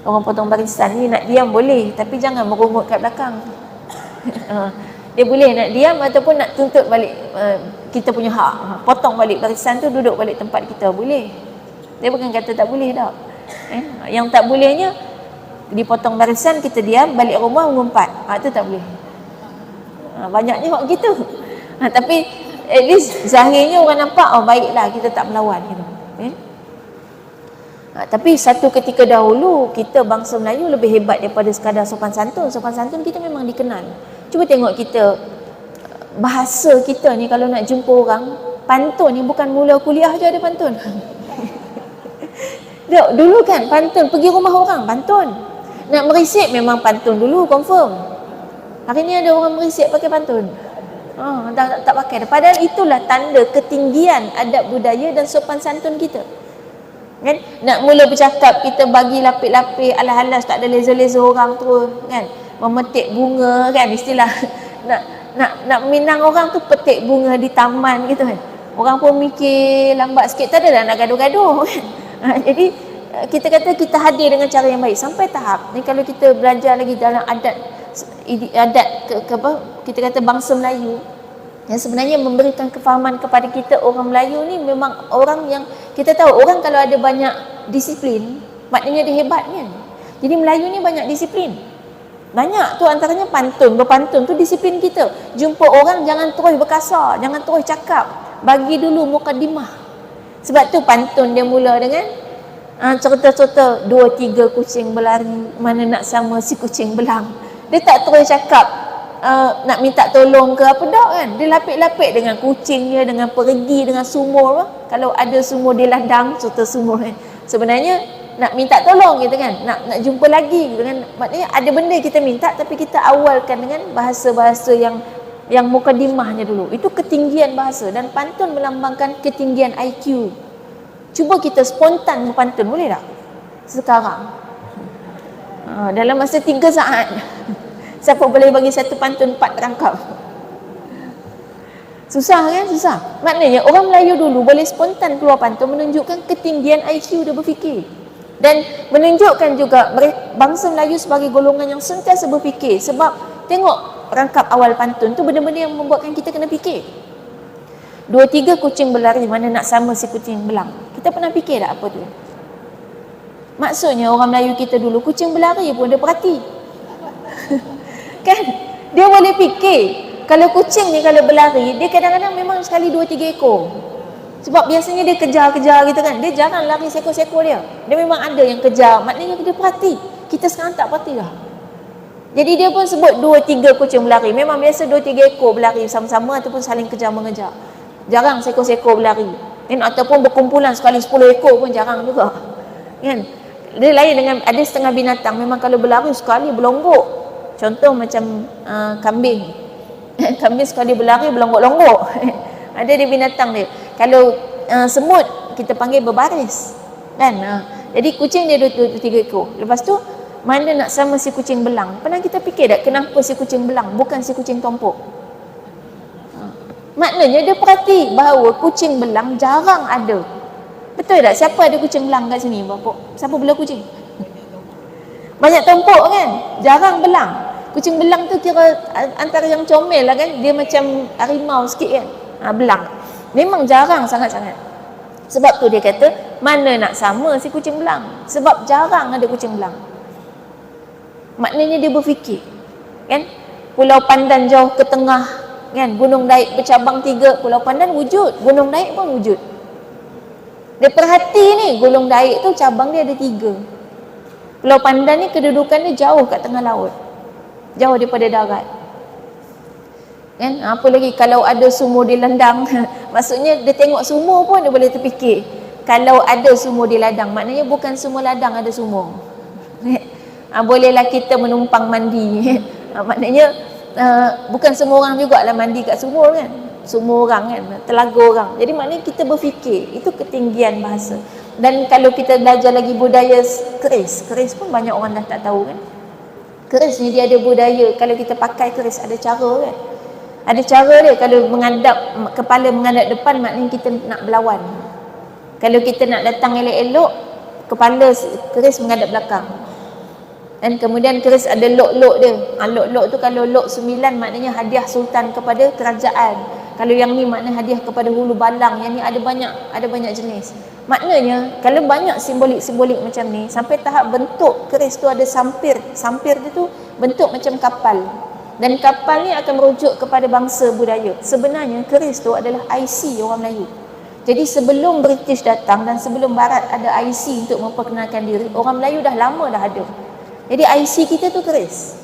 Orang potong barisan ni nak diam boleh, tapi jangan merungut kat belakang. Dia boleh nak diam ataupun nak tuntut balik kita punya hak. Potong balik barisan tu, duduk balik tempat kita, boleh. Dia bukan kata tak boleh tak. Yang tak bolehnya dipotong barisan, kita diam, balik rumah mengumpat. Itu tak boleh. Banyaknya hak gitu. Tapi at least zahirnya orang nampak, baiklah kita tak melawan gitu. Tapi satu ketika dahulu kita bangsa Melayu lebih hebat daripada sekadar sopan santun. Sopan santun kita memang dikenal. Cuba tengok kita, bahasa kita ni kalau nak jumpa orang, pantun ni bukan mula kuliah je ada pantun. Dulu kan pantun, pergi rumah orang pantun. Nak merisik memang pantun dulu confirm. Hari ni ada orang merisik pakai pantun. Tak pakai. Padahal itulah tanda ketinggian adab budaya dan sopan santun kita. Kan? Nak mula bercakap kita bagi lapik-lapik alas-alas, tak ada laser-laser orang terus kan. Memetik bunga kan, istilah nak minang orang tu petik bunga di taman gitu kan. Orang pun mikir lambat sikit, tak adalah nak gaduh-gaduh kan. Jadi kita kata kita hadir dengan cara yang baik sampai tahap ni. Kalau kita belajar lagi dalam adat kita kata bangsa Melayu yang sebenarnya memberikan kefahaman kepada kita, orang Melayu ni memang orang yang kita tahu, orang kalau ada banyak disiplin maknanya dia hebat kan. Jadi Melayu ni banyak disiplin. Banyak tu antaranya pantun, berpantun tu disiplin kita. Jumpa orang jangan terus berkasar, jangan terus cakap, bagi dulu mukadimah. Sebab tu pantun dia mula dengan cerita-cerita 2-3 kucing berlari, mana nak sama si kucing belang. Dia tak terus cakap nak minta tolong ke apa dak kan. Dia lapik-lapik dengan kucing dia, dengan pergi, dengan sumur. Kalau ada sumur di ladang, contoh sumur kan. Sebenarnya nak minta tolong gitu kan, nak jumpa lagi gitu kan. Maknanya ada benda kita minta tapi kita awalkan dengan bahasa-bahasa yang mukadimahnya dulu. Itu ketinggian bahasa, dan pantun melambangkan ketinggian IQ. Cuba kita spontan berpantun, boleh tak? Sekarang. Dalam masa 3 saat. Siapa boleh bagi satu pantun 4 rangkap? Susah kan? Susah. Maknanya orang Melayu dulu boleh spontan keluar pantun, menunjukkan ketinggian IQ dia berfikir. Dan menunjukkan juga bangsa Melayu sebagai golongan yang sentiasa berfikir. Sebab tengok rangkap awal pantun tu benda-benda yang membuatkan kita kena fikir. 2-3 kucing berlari, mana nak sama si kucing belang. Kita pernah fikir tak apa tu? Maksudnya orang Melayu kita dulu, kucing berlari pun dia perhati. Kan? Dia boleh fikir. Kalau kucing ni kalau berlari, dia kadang-kadang memang sekali 2-3 ekor. Sebab biasanya dia kejar-kejar gitu kan. Dia jarang lari seekor-seekor dia. Dia memang ada yang kejar. Maknanya dia perhati. Kita sekarang tak perhati dah. Jadi dia pun sebut 2-3 kucing berlari. Memang biasa 2-3 ekor berlari sama-sama ataupun saling kejar-mengejar. Jarang seekor-seekor berlari. Ataupun berkumpulan sekali 10 ekor pun jarang juga. Kan? Dia lain dengan ada setengah binatang memang kalau berlari sekali berlonggok. Contoh macam kambing. Kambing sekali berlari berlonggok-longgok. Ada di binatang dia. Kalau semut kita panggil berbaris. Kan? Jadi kucing dia 2-3 ekor. Lepas tu mana nak sama si kucing belang? Pernah kita fikir tak kenapa si kucing belang bukan si kucing tompok? Maknanya dia perhati bahawa kucing belang jarang ada. Betul tak? Siapa ada kucing belang kat sini, Bapak? Siapa bela kucing? Banyak tompok kan? Jarang belang. Kucing belang tu kira antara yang comel lah kan? Dia macam harimau sikit kan? Belang. Memang jarang sangat-sangat. Sebab tu dia kata, mana nak sama si kucing belang? Sebab jarang ada kucing belang. Maknanya dia berfikir. Kan? Pulau Pandan jauh ke tengah. Kan? Gunung Daik bercabang 3. Pulau Pandan wujud. Gunung Daik pun wujud. Dia perhati ni, Gunung Daik tu cabang dia ada 3. Pulau Pandan ni kedudukan dia jauh kat tengah laut. Jauh daripada darat. Kan? Apa lagi kalau ada sumur di ladang. Maksudnya dia tengok sumur pun dia boleh terfikir. Kalau ada sumur di ladang, maknanya bukan semua ladang ada sumur. Bolehlah kita menumpang mandi. Maknanya bukan semua orang jugalah mandi kat sumur kan. Semua orang kan, telaga orang. Jadi maknanya kita berfikir, itu ketinggian bahasa. Dan kalau kita belajar lagi budaya keris pun banyak orang dah tak tahu kan. Keris ni dia ada budaya. Kalau kita pakai keris ada cara kan. Ada cara dia. Kalau menghadap, kepala menghadap depan, maknanya kita nak berlawan. Kalau kita nak datang elok-elok, kepala keris menghadap belakang. Dan kemudian keris ada lok-lok dia. Lok-lok tu kalau lok 9 maknanya hadiah sultan kepada kerajaan. Kalau yang ni maknanya hadiah kepada hulu balang. Yang ni ada banyak jenis. Maknanya kalau banyak simbolik-simbolik macam ni, sampai tahap bentuk keris tu ada sampir. Sampir dia tu bentuk macam kapal. Dan kapal ni akan merujuk kepada bangsa budaya. Sebenarnya keris tu adalah IC orang Melayu. Jadi sebelum British datang dan sebelum Barat ada IC untuk memperkenalkan diri, orang Melayu dah lama dah ada. Jadi IC kita tu keris.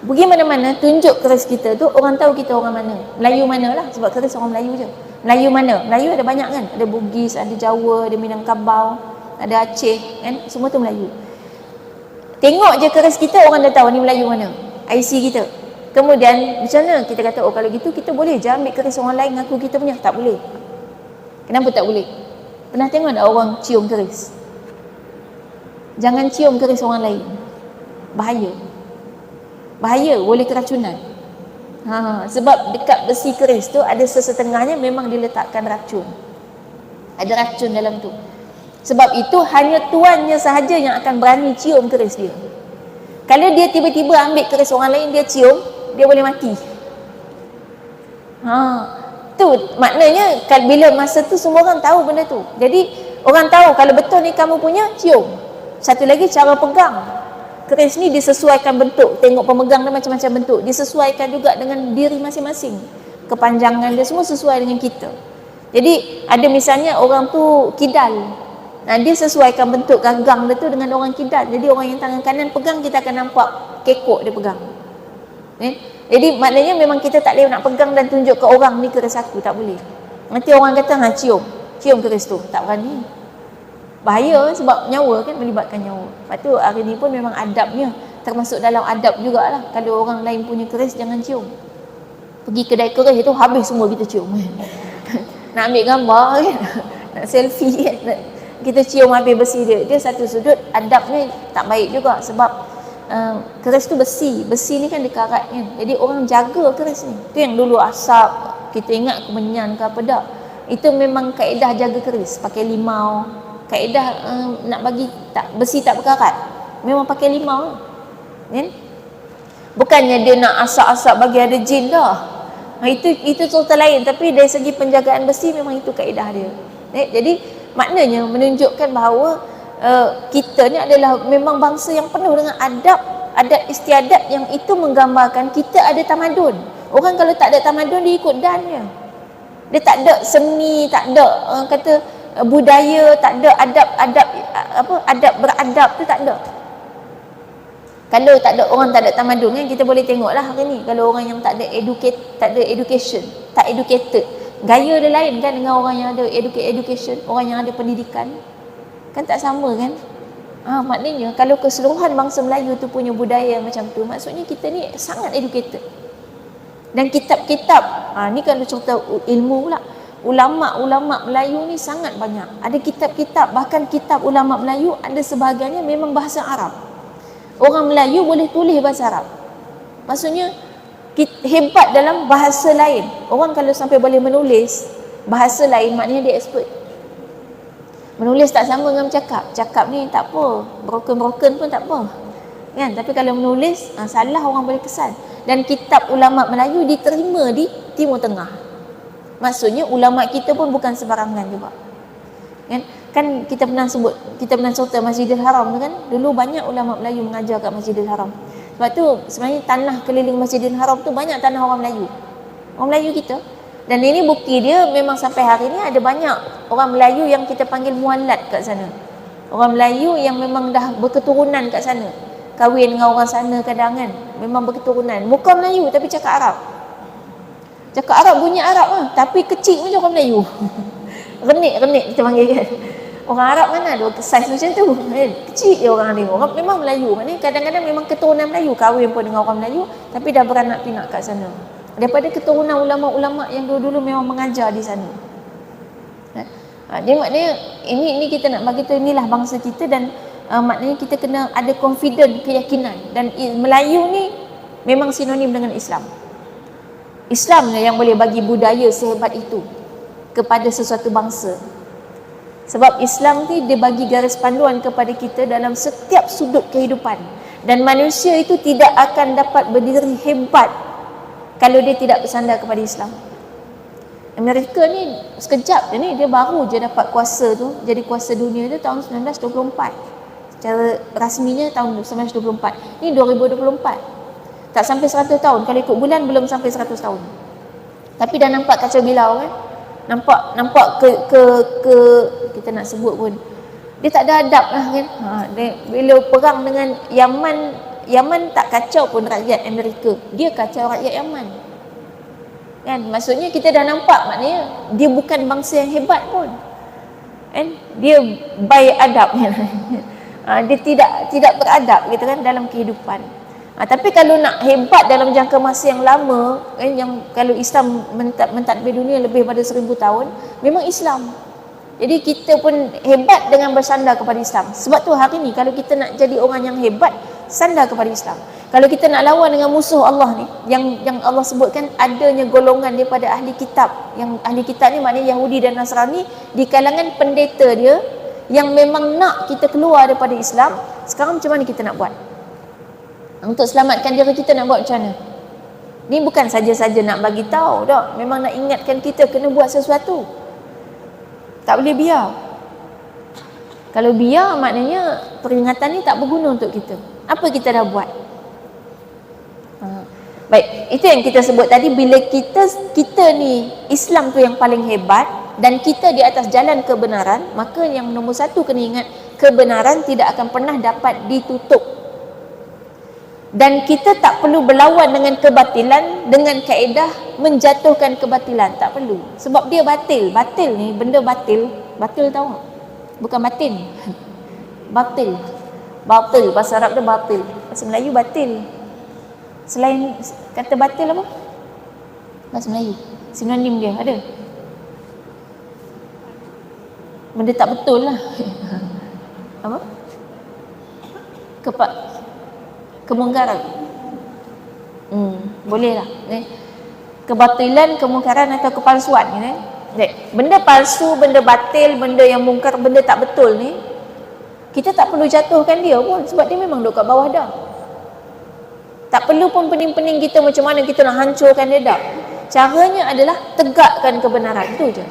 Pergi mana-mana, tunjuk keris kita tu, orang tahu kita orang mana. Melayu mana lah, sebab keris orang Melayu je. Melayu mana? Melayu ada banyak kan? Ada Bugis, ada Jawa, ada Minangkabau, ada Aceh kan? Semua tu Melayu. Tengok je keris kita, orang dah tahu ni Melayu mana. IC kita. Kemudian macam mana kita kata, oh kalau gitu kita boleh je ambil keris orang lain ngaku kita punya? Tak boleh. Kenapa tak boleh? Pernah tengok tak orang cium keris? Jangan cium keris orang lain. Bahaya. Bahaya, boleh keracunan. Sebab dekat besi keris tu ada sesetengahnya memang diletakkan racun. Ada racun dalam tu. Sebab itu hanya tuannya sahaja yang akan berani cium keris dia. Kalau dia tiba-tiba ambil keris orang lain, dia cium, dia boleh mati. Tu maknanya bila masa tu semua orang tahu benda tu. Jadi orang tahu kalau betul ni kamu punya, cium. Satu lagi cara pegang. Keris ni disesuaikan bentuk. Tengok pemegang dia macam-macam bentuk. Disesuaikan juga dengan diri masing-masing. Kepanjangan dia semua sesuai dengan kita. Jadi ada misalnya orang tu kidal. Dia sesuaikan bentuk gagang dia tu dengan orang kidal. Jadi orang yang tangan kanan pegang, kita akan nampak kekok dia pegang. Jadi maknanya memang kita tak boleh nak pegang dan tunjuk ke orang ni keris aku, tak boleh. Nanti orang kata cium keris tu, tak berani. Bahaya sebab nyawa kan, melibatkan nyawa. Lepas tu hari ni pun memang adabnya, termasuk dalam adab jugalah, kalau orang lain punya keris jangan cium. Pergi kedai keris tu habis semua kita cium. Nak ambil gambar kan, nak selfie kan, kita cium habis besi dia. Dia satu sudut adabnya tak baik juga sebab keris tu besi ni kan dikarat kan, jadi orang jaga keris ni. Tu yang dulu asap kita ingat kemenyan ke apa dak, itu memang kaedah jaga keris, pakai limau, kaedah nak bagi tak besi tak berkarat, memang pakai limau kan. Bukannya dia nak asap-asap bagi ada jin dah, itu cerita lain, tapi dari segi penjagaan besi memang itu kaedah dia. Jadi maknanya menunjukkan bahawa kita ni adalah memang bangsa yang penuh dengan adab istiadat, yang itu menggambarkan kita ada tamadun. Orang kalau tak ada tamadun, dia ikut dannya. Dia tak ada seni, tak ada kata budaya, tak ada adab beradab tu tak ada. Kalau tak ada orang tak ada tamadun kan, kita boleh tengoklah hari ni kalau orang yang tak ada education, tak educated, gaya dia lain kan dengan orang yang ada education, orang yang ada pendidikan. Kan tak sama kan. Maknanya kalau keseluruhan bangsa Melayu tu punya budaya macam tu, maksudnya kita ni sangat educated. Dan kitab-kitab, ni kalau cerita ilmu pula, ulama' Melayu ni sangat banyak. Ada kitab-kitab, bahkan kitab ulama' Melayu ada sebahagiannya memang bahasa Arab. Orang Melayu boleh tulis bahasa Arab. Maksudnya hebat dalam bahasa lain. Orang kalau sampai boleh menulis bahasa lain, maknanya dia expert. Menulis tak sama dengan cakap ni tak apa, broken pun tak apa kan. Tapi kalau menulis salah, orang boleh kesan. Dan kitab ulama' Melayu diterima di Timur Tengah. Maksudnya ulama' kita pun bukan sembarangan juga kan kita pernah cerita Masjidil Haram tu kan. Dulu banyak ulama' Melayu mengajar kat Masjidil Haram. Sebab tu sebenarnya tanah keliling Masjidil Haram tu banyak tanah orang Melayu kita. Dan ini bukti dia, memang sampai hari ni ada banyak orang Melayu yang kita panggil muallat kat sana. Orang Melayu yang memang dah berketurunan kat sana, kahwin dengan orang sana kadang kan, memang berketurunan. Bukan Melayu tapi cakap Arab. Cakap Arab, bunyi Arab lah, tapi kecil macam orang Melayu. Renik kita panggil kan. Orang Arab mana ada saiz macam tu kan? Kecil je orang ni. Orang memang Melayu. Maknanya kadang-kadang memang keturunan Melayu, kahwin pun dengan orang Melayu, tapi dah beranak pinak kat sana. Daripada keturunan ulama' yang dulu-dulu memang mengajar di sana. Jadi maknanya ini kita nak bagi tahu, inilah bangsa kita. Dan maknanya kita kena ada confident, keyakinan. Dan Melayu ni memang sinonim dengan Islam. Islam yang boleh bagi budaya sehebat itu kepada sesuatu bangsa. Sebab Islam ni dia bagi garis panduan kepada kita dalam setiap sudut kehidupan. Dan manusia itu tidak akan dapat berdiri hebat kalau dia tidak bersandar kepada Islam. Amerika ni sekejap je ni, dia baru je dapat kuasa tu, jadi kuasa dunia tu tahun 1924. Secara rasminya tahun 1924. Ni 2024. Tak sampai 100 tahun. Kalau ikut bulan belum sampai 100 tahun. Tapi dah nampak kacau bilau kan? Nampak ke kita nak sebut pun, dia tak ada adab lah kan. Bila perang dengan Yaman tak kacau pun rakyat Amerika, dia kacau rakyat Yaman kan. Maksudnya kita dah nampak, maknanya dia bukan bangsa yang hebat pun kan. Dia baik adab dia tidak beradab gitu kan dalam kehidupan. Tapi kalau nak hebat dalam jangka masa yang lama kan, yang kalau Islam mentadbir dunia lebih pada 1000 tahun, memang Islam. Jadi kita pun hebat dengan bersandar kepada Islam. Sebab tu hari ni kalau kita nak jadi orang yang hebat, sandar kepada Islam. Kalau kita nak lawan dengan musuh Allah ni, yang Allah sebutkan adanya golongan daripada ahli kitab. Yang ahli kitab ni maknanya Yahudi dan Nasrani, di kalangan pendeta dia yang memang nak kita keluar daripada Islam. Sekarang macam mana kita nak buat? Untuk selamatkan diri kita nak buat macam mana? Ni bukan saja-saja nak bagi tahu dah, memang nak ingatkan kita kena buat sesuatu. Tak boleh biar. Kalau biar maknanya peringatan ni tak berguna untuk kita. Apa kita dah buat? Baik, itu yang kita sebut tadi. Bila kita ni Islam tu yang paling hebat dan kita di atas jalan kebenaran, maka yang nombor satu kena ingat, kebenaran tidak akan pernah dapat ditutup. Dan kita tak perlu berlawan dengan kebatilan dengan kaedah menjatuhkan kebatilan, tak perlu. Sebab dia batil. Batil ni, benda batil. Batil tahu tak? Bukan batin. Batil. Batil, bahasa Arab dia batil. Bahasa Melayu batil. Selain kata batil apa? Bahasa Melayu. Sinonim dia ada. Benda tak betul lah. Apa? Kemungkaran. Boleh lah. Kebatilan, kemungkaran atau kepalsuan. Benda palsu, benda batil, benda yang mungkar, benda tak betul ni, kita tak perlu jatuhkan dia pun, sebab dia memang duduk kat bawah dah. Tak perlu pun pening-pening kita macam mana kita nak hancurkan dia dah. Caranya adalah tegakkan kebenaran, tu je.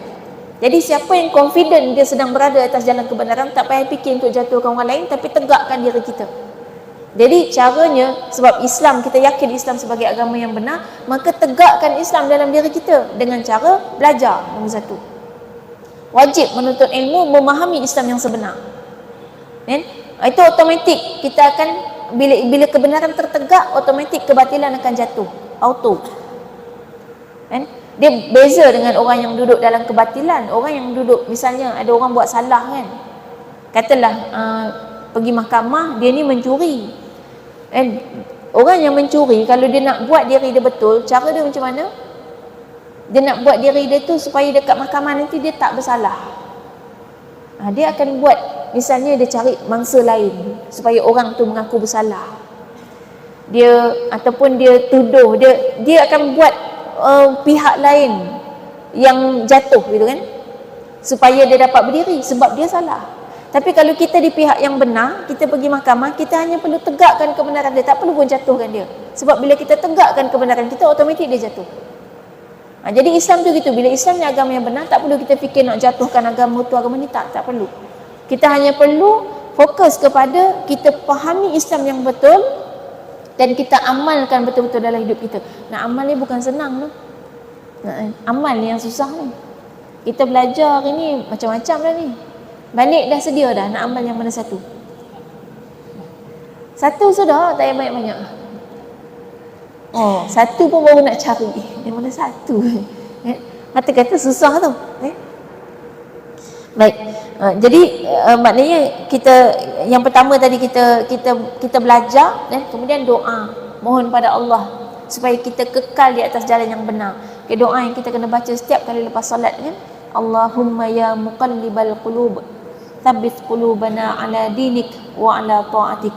Jadi siapa yang confident dia sedang berada atas jalan kebenaran, tak payah fikir untuk jatuhkan orang lain, tapi tegakkan diri kita. Jadi caranya, sebab Islam, kita yakin Islam sebagai agama yang benar, maka tegakkan Islam dalam diri kita dengan cara belajar. Nombor satu, wajib menuntut ilmu, memahami Islam yang sebenar. Itu automatik kita akan, bila kebenaran tertegak, automatik kebatilan akan jatuh, auto. Dia beza dengan orang yang duduk dalam kebatilan. Orang yang duduk, misalnya ada orang buat salah kan, katalah pergi mahkamah, dia ni mencuri. Orang yang mencuri, kalau dia nak buat diri dia betul, cara dia macam mana? Dia nak buat diri dia tu supaya dekat mahkamah nanti dia tak bersalah. Dia akan buat, misalnya dia cari mangsa lain supaya orang tu mengaku bersalah. Dia, ataupun dia tuduh, dia akan buat pihak lain yang jatuh gitu kan, supaya dia dapat berdiri sebab dia salah. Tapi kalau kita di pihak yang benar, kita pergi mahkamah, kita hanya perlu tegakkan kebenaran dia, tak perlu pun jatuhkan dia. Sebab bila kita tegakkan kebenaran kita, automatik dia jatuh. Jadi Islam tu gitu, bila Islam ni agama yang benar, tak perlu kita fikir nak jatuhkan agama tu, agama ni, tak perlu. Kita hanya perlu fokus kepada kita fahami Islam yang betul dan kita amalkan betul-betul dalam hidup kita. Nak amal ni bukan senang tu. Amal ni yang susah ni. Kita belajar hari ni macam-macam dah ni. Balik dah sedia dah, nak amal yang mana satu? Satu sudah, tak payah banyak-banyak. Satu pun baru nak cari. Yang mana satu? Kata-kata susah tu. Baik. Jadi maknanya kita, yang pertama tadi kita belajar, kemudian doa, mohon pada Allah supaya kita kekal di atas jalan yang benar. Doa yang kita kena baca setiap kali lepas solat kan, Allahumma ya muqallibal qulub, tsabbit qulubana ala dinik wa ala ta'atik.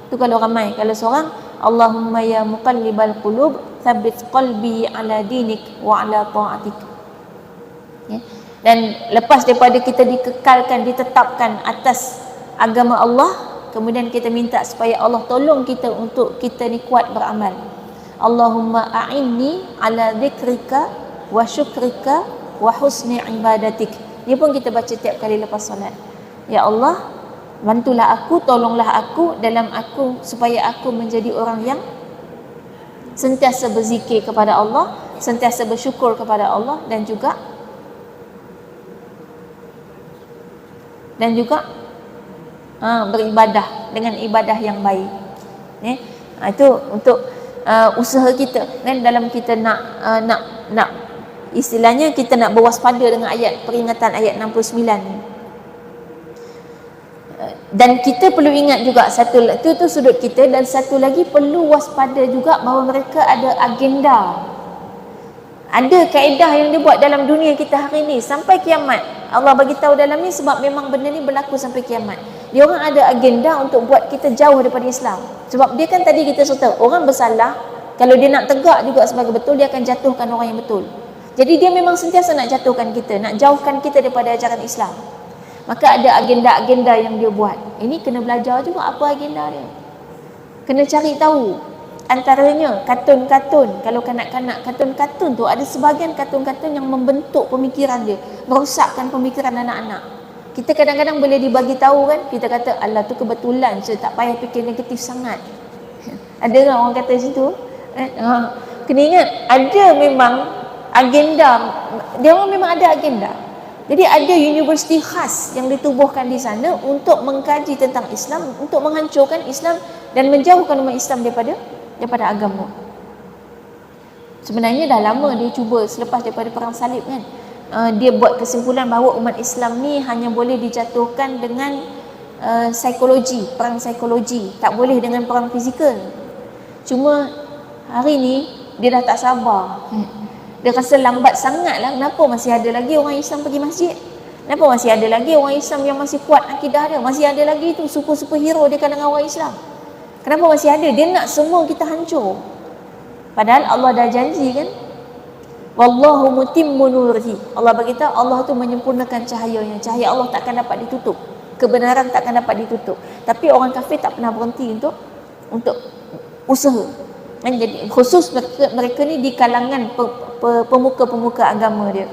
Tu kalau ramai. Kalau seorang, Allahumma ya muqallibal qulub, tsabbit qalbi ala dinik wa ala ta'atik. Dan lepas daripada kita dikekalkan, ditetapkan atas agama Allah, kemudian kita minta supaya Allah tolong kita untuk kita ni kuat beramal. Allahumma a'inni ala dzikrika wa syukrika wa husni ibadatik. Ni pun kita baca tiap kali lepas solat. Ya Allah, bantulah aku, tolonglah aku dalam aku, supaya aku menjadi orang yang sentiasa berzikir kepada Allah, sentiasa bersyukur kepada Allah, dan juga beribadah dengan ibadah yang baik. Itu untuk usaha kita kan, dalam kita nak istilahnya kita nak berwaspada dengan ayat peringatan ayat 69 ni. Dan kita perlu ingat juga satu tu sudut kita, dan satu lagi perlu waspada juga bahawa mereka ada agenda, ada kaedah yang dia buat dalam dunia kita hari ni sampai kiamat. Allah bagi tahu dalam ni sebab memang benda ni berlaku sampai kiamat. Dia orang ada agenda untuk buat kita jauh daripada Islam. Sebab dia kan tadi kita cerita, orang bersalah, kalau dia nak tegak juga sebagai betul, dia akan jatuhkan orang yang betul. Jadi dia memang sentiasa nak jatuhkan kita, nak jauhkan kita daripada ajaran Islam. Maka ada agenda-agenda yang dia buat. Ini kena belajar juga apa agenda dia. Kena cari tahu. Antaranya kartun-kartun. Kalau kanak-kanak, kartun-kartun tu ada sebahagian kartun-kartun yang membentuk pemikiran dia, merosakkan pemikiran anak-anak. Kita kadang-kadang boleh dibagi tahu kan, kita kata alah tu kebetulan, saya tak payah fikir negatif sangat. Ada kan orang kata macam tu? Kena ingat, ada memang agenda, dia orang memang ada agenda. Jadi ada universiti khas yang ditubuhkan di sana untuk mengkaji tentang Islam, untuk menghancurkan Islam dan menjauhkan umat Islam daripada agama. Sebenarnya dah lama dia cuba selepas daripada perang salib kan. Dia buat kesimpulan bahawa umat Islam ni hanya boleh dijatuhkan dengan psikologi, perang psikologi, tak boleh dengan perang fizikal. Cuma hari ni dia dah tak sabar. Dia rasa lambat sangat lah. Kenapa masih ada lagi orang Islam pergi masjid? Kenapa masih ada lagi orang Islam yang masih kuat akidah dia? Masih ada lagi tu superhero di kalangan orang Islam. Kenapa masih ada? Dia nak semua kita hancur. Padahal Allah dah janji kan, wallahu mutimmu nurihi. Allah berkata Allah tu menyempurnakan cahayanya. Cahaya Allah takkan dapat ditutup. Kebenaran takkan dapat ditutup. Tapi orang kafir tak pernah berhenti untuk usaha. Dan jadi khusus mereka ni di kalangan pemuka-pemuka agama dia.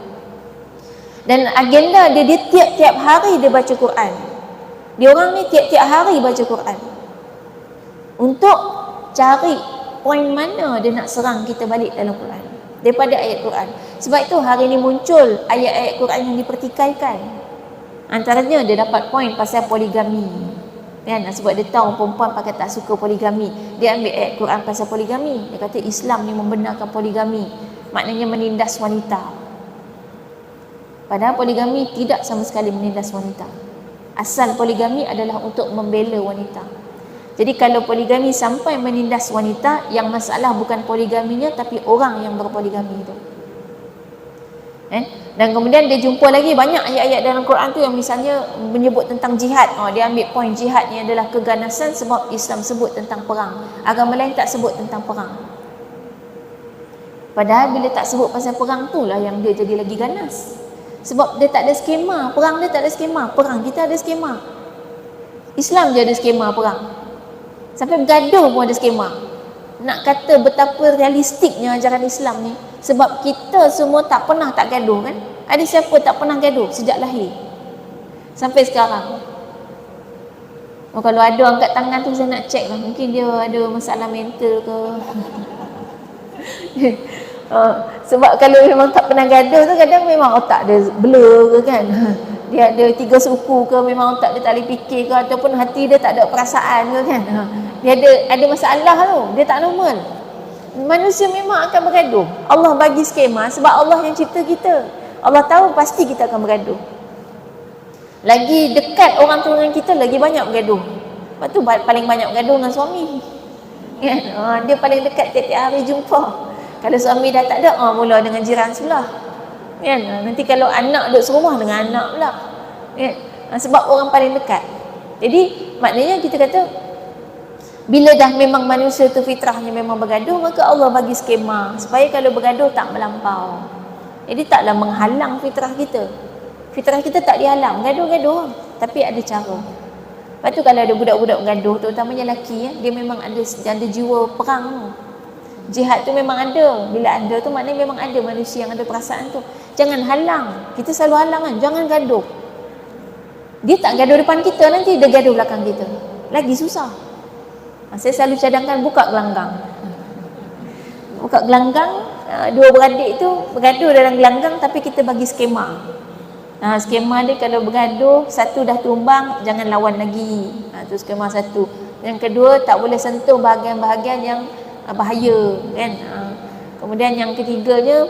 Dan agenda dia tiap-tiap hari dia baca Quran. Dia orang ni tiap-tiap hari baca Quran untuk cari poin mana dia nak serang kita balik dalam Quran daripada ayat Quran. Sebab itu hari ni muncul ayat-ayat Quran yang dipertikaikan. Antaranya dia dapat poin pasal poligami. Kan? Sebab dia tahu perempuan pakai tak suka poligami. Dia ambil ayat Quran pasal poligami. Dia kata Islam ni membenarkan poligami. Maknanya menindas wanita. Padahal poligami tidak sama sekali menindas wanita. Asal poligami adalah untuk membela wanita. Jadi kalau poligami sampai menindas wanita, yang masalah bukan poligaminya tapi orang yang berpoligami itu. Dan kemudian dia jumpa lagi banyak ayat-ayat dalam Quran tu yang misalnya menyebut tentang jihad. Dia ambil poin jihad ni adalah keganasan sebab Islam sebut tentang perang. Agama lain tak sebut tentang perang. Padahal bila tak sebut pasal perang tu lah yang dia jadi lagi ganas. Sebab dia tak ada skema. Perang dia tak ada skema. Perang kita ada skema. Islam je ada skema perang. Sampai bergaduh pun ada skema. Nak kata betapa realistiknya ajaran Islam ni. Sebab kita semua tak pernah tak gaduh kan. Ada siapa tak pernah gaduh sejak lahir sampai sekarang? Kalau ada angkat tangan tu saya nak check lah. Mungkin dia ada masalah mental ke. Sebab kalau memang tak pernah gaduh tu kadang memang otak dia blur ke kan. Dia ada 3 suku ke, memang otak dia tak boleh fikir ke, ataupun hati dia tak ada perasaan ke kan. Dia ada masalah tu. Dia tak normal. Manusia memang akan bergaduh. Allah bagi skema sebab Allah yang cipta kita. Allah tahu pasti kita akan bergaduh. Lagi dekat orang tu dengan kita, lagi banyak bergaduh. Lepas tu paling banyak bergaduh dengan suami kan? Dia paling dekat tiap-tiap hari jumpa. Kalau suami dah tak ada, mula dengan jiran sebelah kan? Nanti kalau anak duduk serumah dengan anak pula kan? Sebab orang paling dekat. Jadi maknanya kita kata bila dah memang manusia tu fitrahnya memang bergaduh, maka Allah bagi skema supaya kalau bergaduh tak melampau. Jadi taklah menghalang fitrah kita. Fitrah kita tak dihalang, gaduh-gaduh tapi ada cara. Lepas tu kalau ada budak-budak bergaduh, terutamanya lelaki dia memang ada jiwa perang. Jihad tu memang ada. Bila ada tu maknanya memang ada manusia yang ada perasaan tu. Jangan halang. Kita selalu halang kan, jangan gaduh. Dia tak gaduh depan kita, nanti dia gaduh belakang kita. Lagi susah. Saya selalu cadangkan buka gelanggang. Buka gelanggang, dua beradik tu bergaduh dalam gelanggang tapi kita bagi skema. Skema dia kalau bergaduh, satu dah tumbang, jangan lawan lagi. Itu skema satu. Yang kedua, tak boleh sentuh bahagian-bahagian yang bahaya kan. Kemudian yang ketiganya,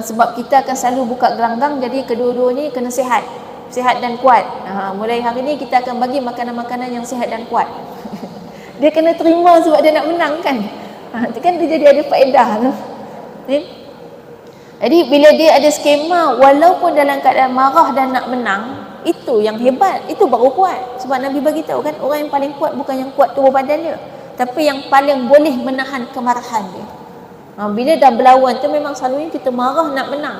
sebab kita akan selalu buka gelanggang, jadi kedua-duanya kena sihat dan kuat. Mulai hari ni kita akan bagi makanan-makanan yang sihat dan kuat. Dia kena terima sebab dia nak menang kan. Itu kan dia jadi ada faedah tu. Jadi bila dia ada skema, walaupun dalam keadaan marah dan nak menang, itu yang hebat, itu baru kuat. Sebab Nabi bagi tahu kan, orang yang paling kuat bukan yang kuat tubuh badannya, tapi yang paling boleh menahan kemarahan dia. Bila dah berlawan tu memang selalunya kita marah nak menang.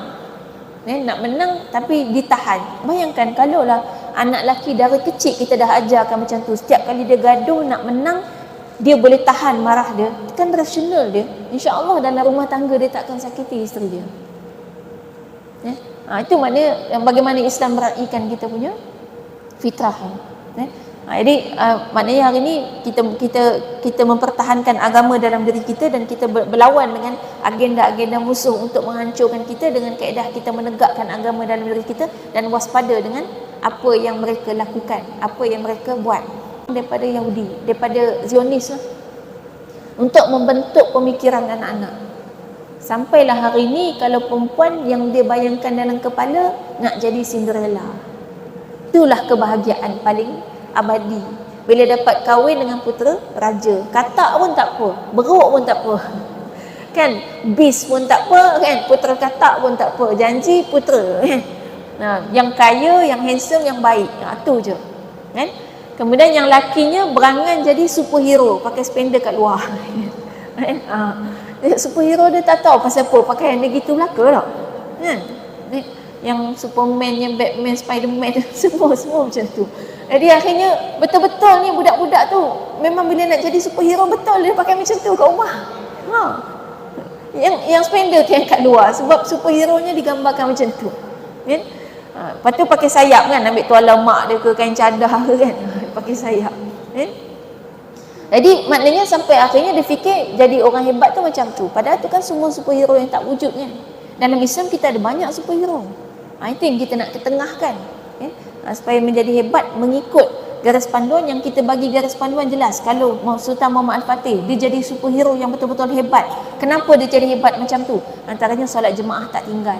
Nak menang tapi ditahan. Bayangkan kalau lah anak lelaki dari kecil kita dah ajarkan macam tu. Setiap kali dia gaduh nak menang, dia boleh tahan marah dia. Kan rasional dia. InsyaAllah dalam rumah tangga dia takkan sakiti isteri dia. Itu maknanya bagaimana Islam meraihkan kita punya fitrah. Jadi maknanya hari ini kita mempertahankan agama dalam diri kita dan kita berlawan dengan agenda-agenda musuh untuk menghancurkan kita dengan kaedah kita menegakkan agama dalam diri kita dan waspada dengan apa yang mereka lakukan, apa yang mereka buat daripada Yahudi, daripada Zionis lah, untuk membentuk pemikiran anak-anak. Sampailah hari ini kalau perempuan yang dia bayangkan dalam kepala nak jadi Cinderella, itulah kebahagiaan paling abadi bila dapat kahwin dengan putera raja. Katak pun tak apa, beruk pun tak apa kan, bis pun tak apa kan, putera katak pun tak apa, janji putera kan. Yang kaya, yang handsome, yang baik, tu je kan. Kemudian yang lakinya berangan jadi superhero, pakai spender kat luar kan. Superhero dia tak tahu pasal apa pakaian dia gitu belaka tak kan. Yang Superman, yang Batman, Spiderman semua macam tu. Jadi akhirnya betul-betul ni budak-budak tu memang bila nak jadi superhero betul dia pakai macam tu kat rumah. Yang spender tu yang kat luar sebab superhero-nya digambarkan macam tu kan. Lepas tu pakai sayap kan, ambil tuala mak dia ke kain cadar ke kan, pakai sayap kan. Jadi maknanya sampai akhirnya dia fikir jadi orang hebat tu macam tu. Padahal tu kan semua superhero yang tak wujud kan. Dalam Islam kita ada banyak superhero. Itu yang kita nak ketengahkan kan? Supaya menjadi hebat mengikut garis panduan yang kita bagi. Garis panduan jelas. Kalau Sultan Muhammad Al-Fatih dia jadi superhero yang betul-betul hebat, kenapa dia jadi hebat macam tu? Antaranya solat jemaah tak tinggal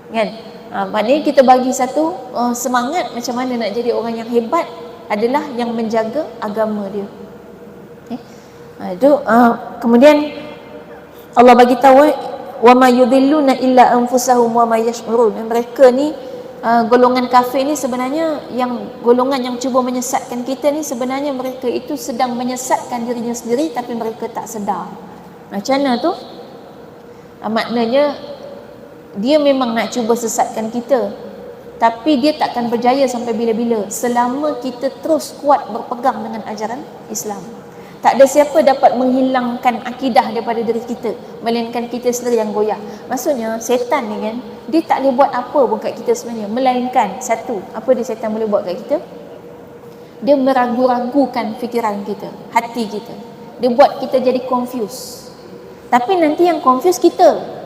kan. Maknanya kita bagi satu semangat macam mana nak jadi orang yang hebat adalah yang menjaga agama dia. Kemudian Allah bagi tahu wa ma yudilluna illa anfusahum wa ma yash'urun. Mereka ni golongan kafir ni sebenarnya, yang golongan yang cuba menyesatkan kita ni sebenarnya mereka itu sedang menyesatkan dirinya sendiri tapi mereka tak sedar. Macam mana tu? Maknanya dia memang nak cuba sesatkan kita, tapi dia takkan berjaya sampai bila-bila selama kita terus kuat berpegang dengan ajaran Islam. Tak ada siapa dapat menghilangkan akidah daripada diri kita melainkan kita sendiri yang goyah. Maksudnya setan ni kan, dia tak boleh buat apa pun kat kita sebenarnya melainkan satu. Apa dia setan boleh buat kat kita? Dia meragu-ragukan fikiran kita, hati kita. Dia buat kita jadi confused. Tapi nanti yang confused kita.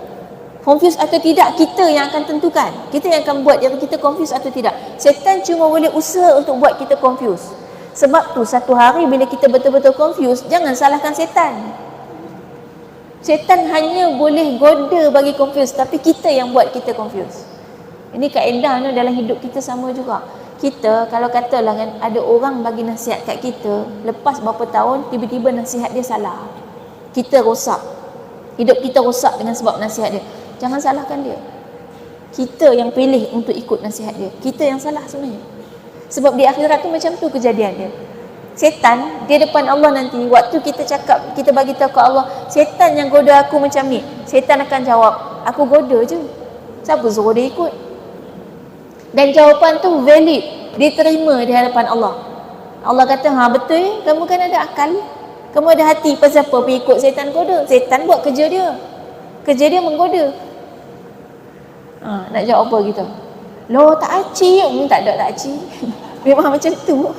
Confused atau tidak kita yang akan tentukan. Kita yang akan buat diri kita confused atau tidak. Setan cuma boleh usaha untuk buat kita confused. Sebab tu satu hari bila kita betul-betul confused, jangan salahkan setan. Setan hanya boleh goda bagi confused, tapi kita yang buat kita confused. Ini kaedah ni dalam hidup kita sama juga. Kita kalau katalah kan ada orang bagi nasihat kat kita, lepas berapa tahun tiba-tiba nasihat dia salah, kita rosak. Hidup kita rosak dengan sebab nasihat dia. Jangan salahkan dia. Kita yang pilih untuk ikut nasihat dia. Kita yang salah sebenarnya. Sebab di akhirat tu macam tu kejadian dia. Setan dia depan Allah nanti, waktu kita cakap, kita bagi tahu ke Allah, setan yang goda aku macam ni, setan akan jawab, aku goda je, siapa suruh dia ikut? Dan jawapan tu valid, diterima di hadapan Allah. Allah kata, betul, kamu kan ada akal, kamu ada hati, pasal apa pergi ikut setan goda? Setan buat kerja dia, kerja dia menggoda. Nak jawab apa kita? Loh tak aci, tak ada tak aci. Memang macam tu.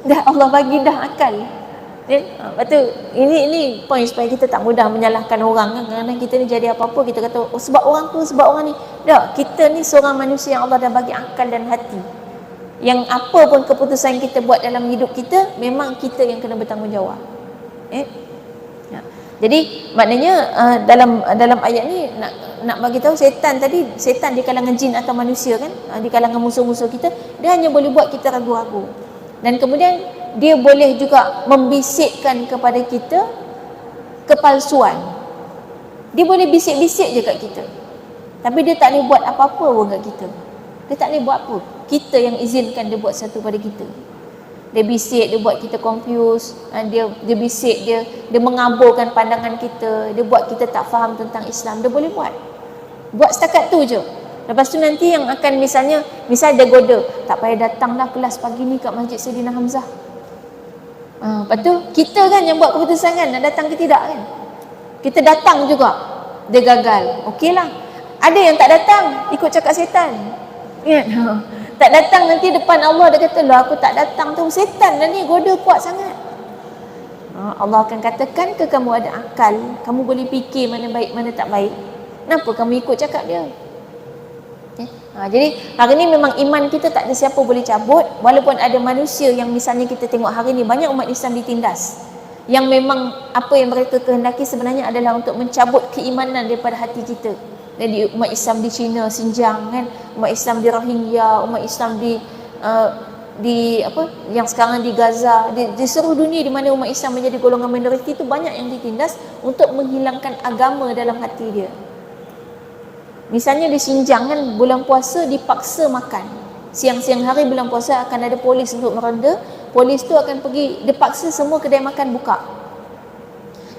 Dah Allah bagi dah akal. Lepas tu ini point supaya kita tak mudah menyalahkan orang kan. Kadang-kadang kita ni jadi apa-apa kita kata sebab orang tu, sebab orang ni. Tak, kita ni seorang manusia yang Allah dah bagi akal dan hati. Yang apa pun keputusan kita buat dalam hidup kita, memang kita yang kena bertanggungjawab. Jadi maknanya dalam ayat ni nak bagi tahu setan tadi, setan di kalangan jin atau manusia kan, di kalangan musuh-musuh kita, dia hanya boleh buat kita ragu-ragu. Dan kemudian dia boleh juga membisikkan kepada kita kepalsuan. Dia boleh bisik-bisik je kat kita. Tapi dia tak boleh buat apa-apa pun kat kita. Dia tak boleh buat apa. Kita yang izinkan dia buat satu pada kita. Dia bisik, dia buat kita confused, dia bisik, dia mengaburkan pandangan kita, dia buat kita tak faham tentang Islam. Dia boleh buat setakat tu je. Lepas tu nanti yang akan misal dia goda, tak payah datanglah kelas pagi ni kat Masjid Saidina Hamzah. Lepas tu kita kan yang buat keputusan kan, nak datang ke tidak kan. Kita datang juga, dia gagal, okey lah. Ada yang tak datang, ikut cakap setan kan? Tak datang nanti depan Allah dia kata, lah aku tak datang tu, setan dah ni, goda kuat sangat. Allah akan katakan ke kamu ada akal, kamu boleh fikir mana baik mana tak baik, kenapa kamu ikut cakap dia? Jadi hari ni memang iman kita tak ada siapa boleh cabut. Walaupun ada manusia yang misalnya kita tengok hari ni banyak umat Islam ditindas, yang memang apa yang mereka kehendaki sebenarnya adalah untuk mencabut keimanan daripada hati kita. Jadi umat Islam di China, Xinjiang kan, umat Islam di Rohingya, umat Islam di apa yang sekarang di Gaza, di seluruh dunia di mana umat Islam menjadi golongan minoriti itu banyak yang ditindas untuk menghilangkan agama dalam hati dia. Misalnya di Xinjiang kan, bulan puasa dipaksa makan. Siang-siang hari bulan puasa akan ada polis untuk meronda. Polis tu akan pergi, dia paksa semua kedai makan buka.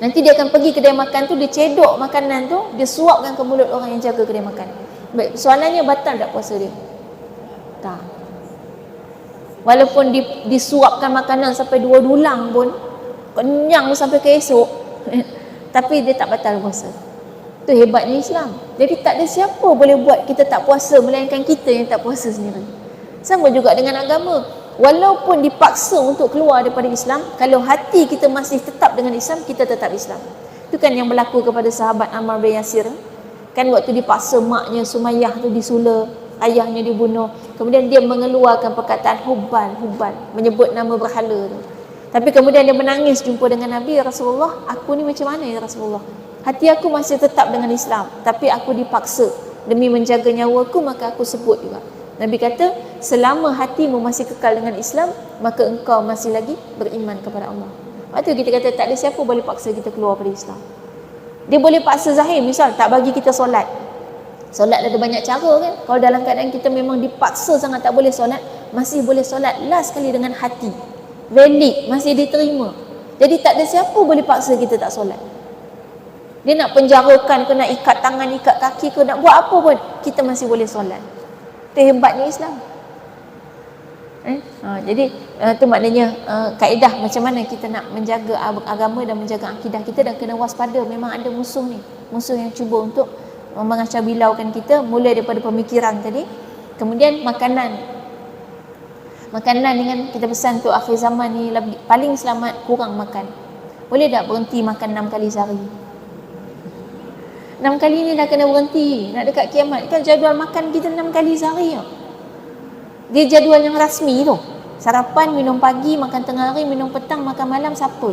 Nanti dia akan pergi kedai makan tu, dia cedok makanan tu, dia suapkan ke mulut orang yang jaga kedai makan. Baik, soalannya batal tak puasa dia? Tak. Walaupun disuapkan makanan sampai 2 dulang pun, kenyang sampai ke esok, tapi dia tak batal puasa. Itu hebatnya Islam. Jadi tak ada siapa boleh buat kita tak puasa melainkan kita yang tak puasa sendiri. Sama juga dengan agama. Walaupun dipaksa untuk keluar daripada Islam, kalau hati kita masih tetap dengan Islam, kita tetap Islam. Itu kan yang berlaku kepada sahabat Ammar bin Yasir. Kan waktu dipaksa maknya Sumayyah tu disula, ayahnya dibunuh. Kemudian dia mengeluarkan perkataan hubal, menyebut nama berhala tu. Tapi kemudian dia menangis jumpa dengan Nabi, "Ya Rasulullah, aku ni macam mana ya Rasulullah? Hati aku masih tetap dengan Islam, tapi aku dipaksa demi menjaga nyawaku, maka aku sebut juga." Nabi kata, selama hatimu masih kekal dengan Islam, maka engkau masih lagi beriman kepada Allah. Waktu kita kata tak ada siapa boleh paksa kita keluar dari Islam. Dia boleh paksa zahir, misal tak bagi kita solat. Solat ada banyak cara kan. Kalau dalam keadaan kita memang dipaksa sangat tak boleh solat, masih boleh solat last sekali dengan hati, valid, masih diterima. Jadi tak ada siapa boleh paksa kita tak solat. Dia nak penjarakan ke, nak ikat tangan, ikat kaki ke, nak buat apa pun, kita masih boleh solat. Itu hebatnya Islam. Jadi itu maknanya kaedah macam mana kita nak menjaga agama dan menjaga akidah kita, dan kena waspada. Memang ada musuh ni, musuh yang cuba untuk mengacau bilaukan kita, mulai daripada pemikiran tadi, kemudian makanan dengan kita pesan tu akhir zaman ni paling selamat kurang makan. Boleh tak berhenti makan 6 kali sehari? 6 kali ni dah kena berhenti, nak dekat kiamat kan. Jadual makan kita 6 kali sehari tau. Dia jadual yang rasmi tu. Sarapan, minum pagi, makan tengah hari, minum petang, makan malam, siapa?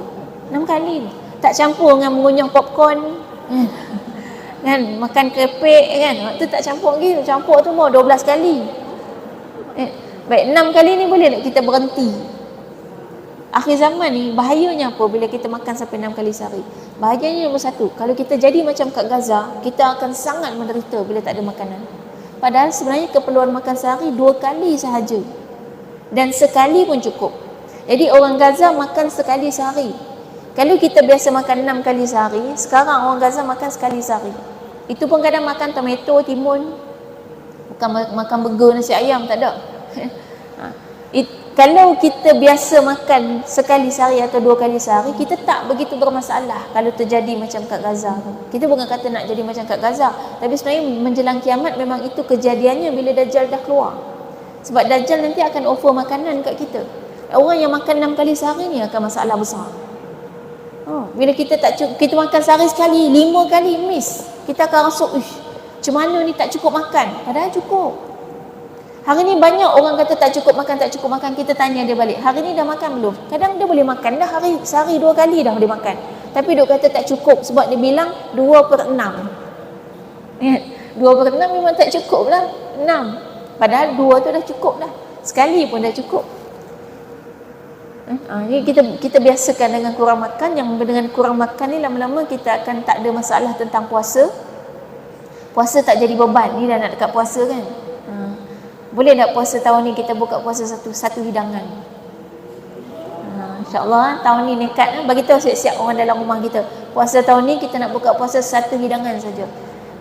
6 kali tu. Tak campur dengan mengunyah popcorn kan, makan kerepek kan, tu tak campur lagi. Campur tu mau 12 kali. Baik, 6 kali ni boleh tak kita berhenti? Akhir zaman ni bahayanya apa bila kita makan sampai 6 kali sehari? Bahayanya nombor 1, kalau kita jadi macam kat Gaza, kita akan sangat menderita bila tak ada makanan. Padahal sebenarnya keperluan makan sehari 2 kali sahaja, dan sekali pun cukup. Jadi orang Gaza makan sekali sehari. Kalau kita biasa makan 6 kali sehari, sekarang orang Gaza makan sekali sehari. Itu pun kadang makan tomato, timun, bukan makan burger nasi ayam, tak ada. Kalau kita biasa makan sekali sehari atau 2 kali sehari, kita tak begitu bermasalah kalau terjadi macam kat Gaza. Kita bukan kata nak jadi macam kat Gaza, tapi sebenarnya menjelang kiamat memang itu kejadiannya bila Dajjal dah keluar. Sebab Dajjal nanti akan offer makanan kat kita. Orang yang makan 6 kali sehari ni akan masalah besar. Bila kita tak cukup, kita makan sehari sekali, 5 kali miss, kita akan rasa, macam mana ni tak cukup makan? Padahal cukup. Hari ni banyak orang kata tak cukup makan. Kita tanya dia balik, hari ni dah makan belum? Kadang dia boleh makan dah sehari 2 kali dah dia makan. Tapi dia kata tak cukup sebab dia bilang 2/6. 2/6 memang tak cukup lah, 6. Padahal 2 tu dah cukup dah. Sekali pun dah cukup. Jadi kita biasakan dengan kurang makan. Yang dengan kurang makan ni lama-lama kita akan tak ada masalah tentang puasa. Puasa tak jadi beban. Ni dah nak dekat puasa kan. Boleh tak puasa tahun ni kita buka puasa satu hidangan? InsyaAllah tahun ni nekat, bagi tahu siap-siap orang dalam rumah kita. Puasa tahun ni kita nak buka puasa satu hidangan saja.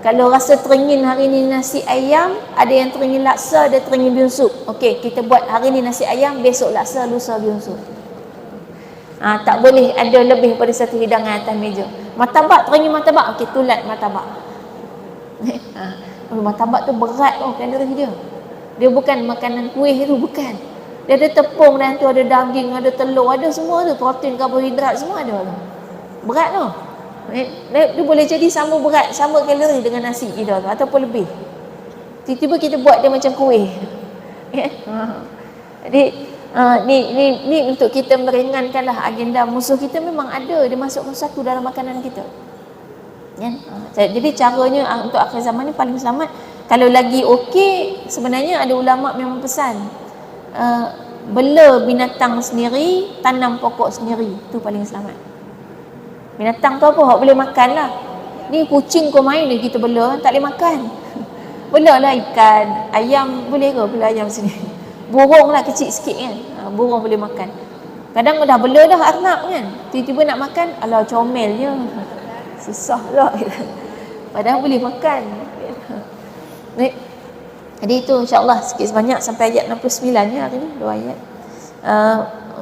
Kalau rasa teringin hari ni nasi ayam, ada yang teringin laksa, ada teringin bihun sup. Okey, kita buat hari ni nasi ayam, besok laksa, lusa bihun sup. Tak boleh ada lebih daripada satu hidangan atas meja. Martabak, teringin martabak, okey, tulat martabak. Martabak tu berat kalori dia. Dia bukan makanan kuih tu, bukan. Dia ada tepung dan tu, ada daging, ada telur, ada semua tu, protein, karbohidrat semua ada tu. Berat tu. Dia boleh jadi sama berat, sama kalori dengan nasi kita tu ataupun lebih. Tiba-tiba kita buat dia macam kuih. Jadi ni untuk kita meringankanlah agenda musuh kita memang ada, dia masukkan satu dalam makanan kita. Ya? Jadi caranya untuk akhir zaman ni paling selamat. Kalau lagi okey, sebenarnya ada ulama memang pesan bela binatang sendiri, tanam pokok sendiri, tu paling selamat. Binatang tu apa? Hak boleh makan lah. Ni kucing kau main ni kita bela, tak boleh makan. Bela lah ikan, ayam boleh ke bela ayam sini? Burung lah kecil sikit kan, burung boleh makan. Kadang dah bela dah arnab kan, tiba-tiba nak makan, alah comelnya, susah lah. Padahal boleh makan. Jadi itu insyaAllah sikit sebanyak sampai ayat 69 ya hari ni, 2 ayat.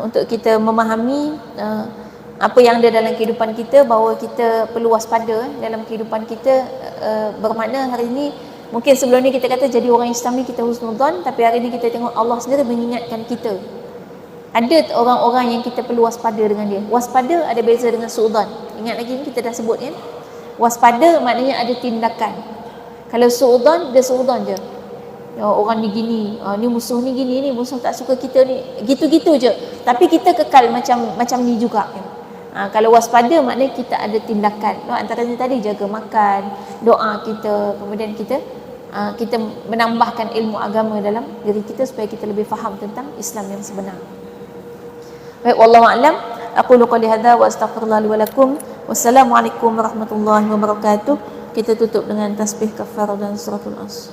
Untuk kita memahami apa yang ada dalam kehidupan kita, bahawa kita perlu waspada dalam kehidupan kita. Bermakna hari ini, mungkin sebelum ni kita kata jadi orang Islam ni kita husnudzon, tapi hari ni kita tengok Allah sendiri mengingatkan kita. Ada orang-orang yang kita perlu waspada dengan dia. Waspada ada beza dengan suudzon. Ingat lagi ni kita dah sebut kan? Waspada maknanya ada tindakan. Kalau suudzon, dia suudzon je. Orang ni gini, ni musuh ni gini, ni musuh tak suka kita ni, gitu-gitu je. Tapi kita kekal macam ni juga kan. Kalau waspada maknanya kita ada tindakan. Antaranya tadi jaga makan, doa kita, kemudian kita menambahkan ilmu agama dalam diri kita supaya kita lebih faham tentang Islam yang sebenar. Baik, wallahu a'lam. Aqulu qouli hadza wa astaghfirullah li wa lakum. Wassalamualaikum warahmatullahi wabarakatuh. Kita tutup dengan tasbih kafarah dan suratul As.